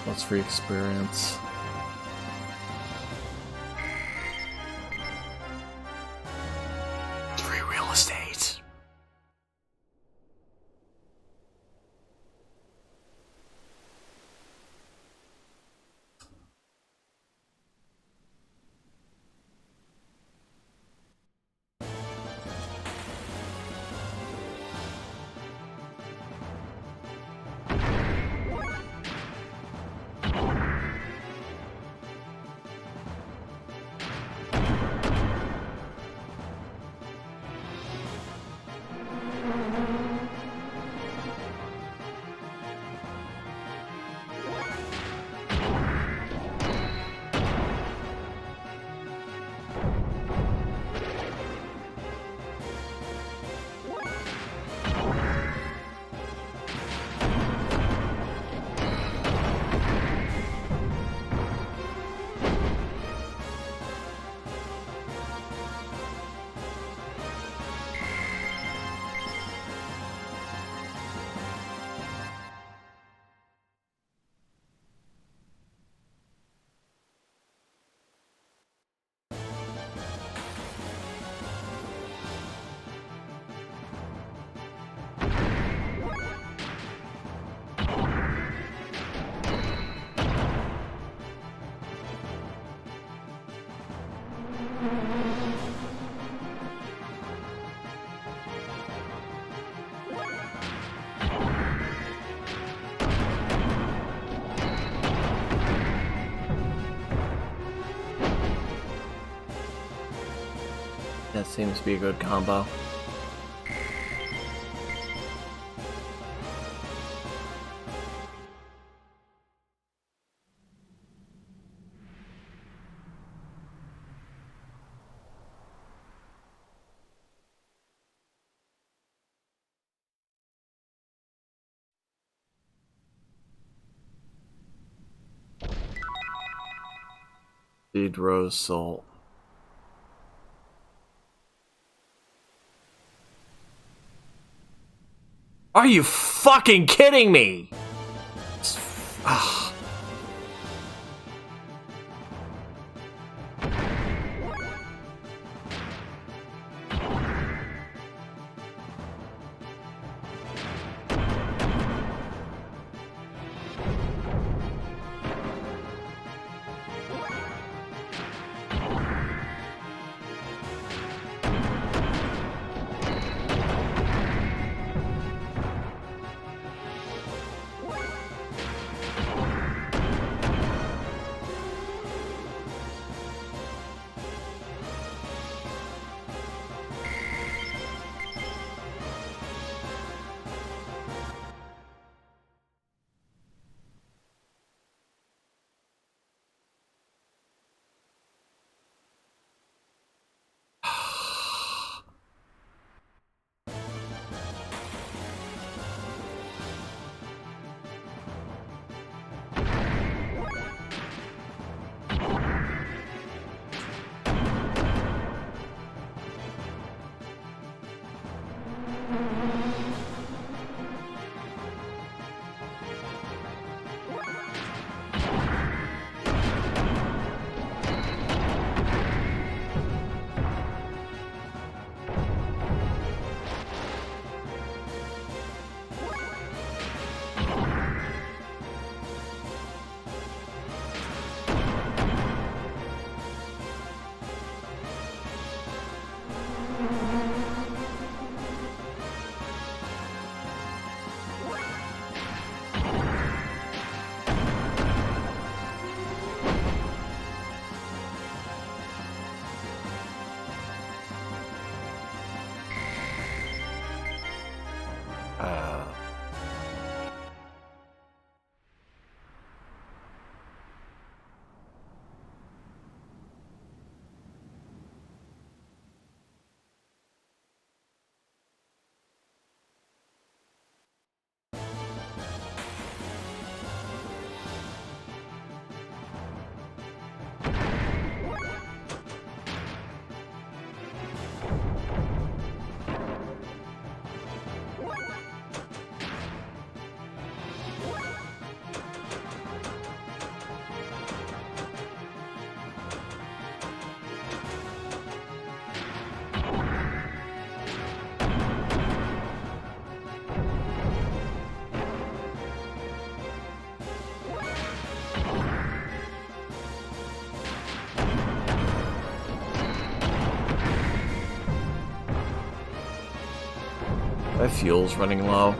What's free experience? It's free real estate. That seems to be a good combo. Seed rose salt. Are you fucking kidding me? My fuel's running low.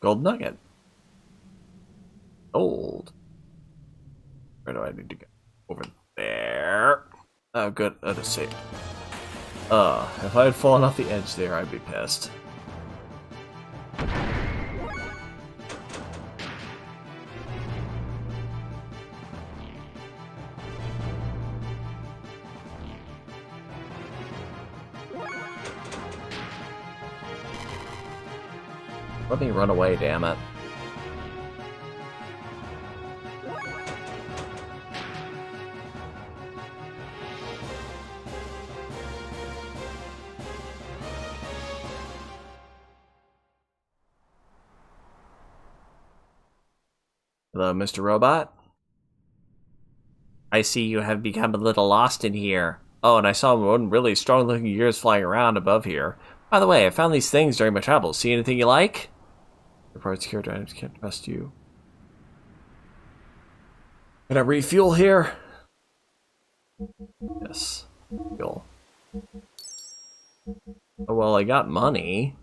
Gold nugget. Gold. Where do I need to go? Over there. Oh, good. That is safe. If I had fallen off the edge there, I'd be pissed. Let me run away, damn it. Hello, Mr. Robot? I see you have become a little lost in here. Oh, and I saw one really strong-looking gears flying around above here. By the way, I found these things during my travels. See anything you like? Your parts, character items, can't trust you. Can I refuel here? Yes. Fuel. Oh, well, I got money.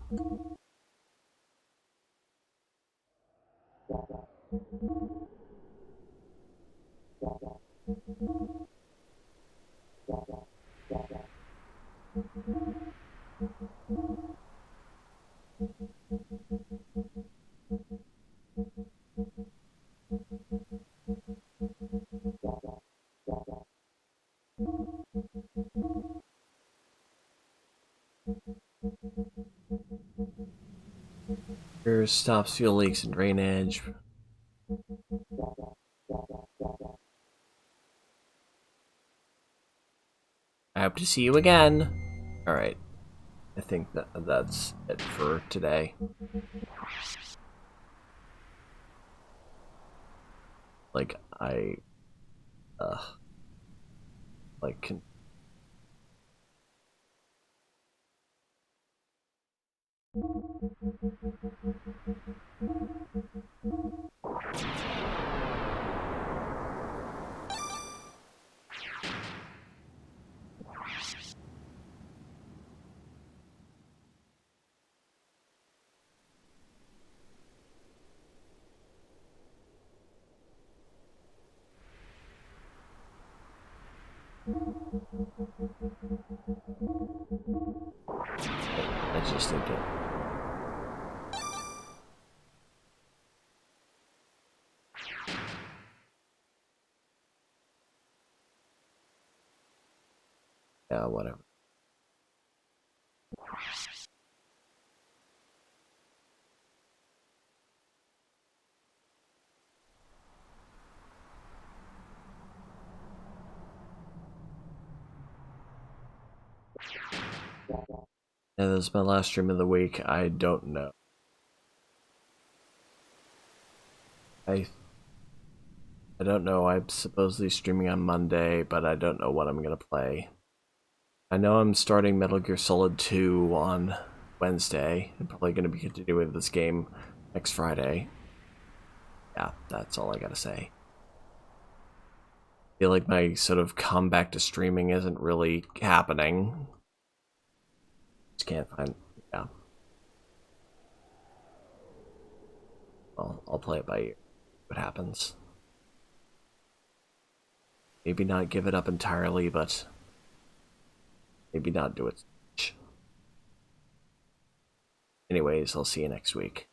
Here stops fuel leaks and drainage. I hope to see you again. Alright. I think that's it for today. Like, can... I just need to... Yeah, whatever. And this is my last stream of the week. I don't know. I don't know. I'm supposedly streaming on Monday, but I don't know what I'm gonna play. I know I'm starting Metal Gear Solid 2 on Wednesday. I'm probably gonna be continuing this game next Friday. Yeah, that's all I gotta say. I feel like my sort of comeback to streaming isn't really happening. Just can't find... yeah. Well, I'll play it by ear. What happens. Maybe not give it up entirely, but maybe not do it. Anyways, I'll see you next week.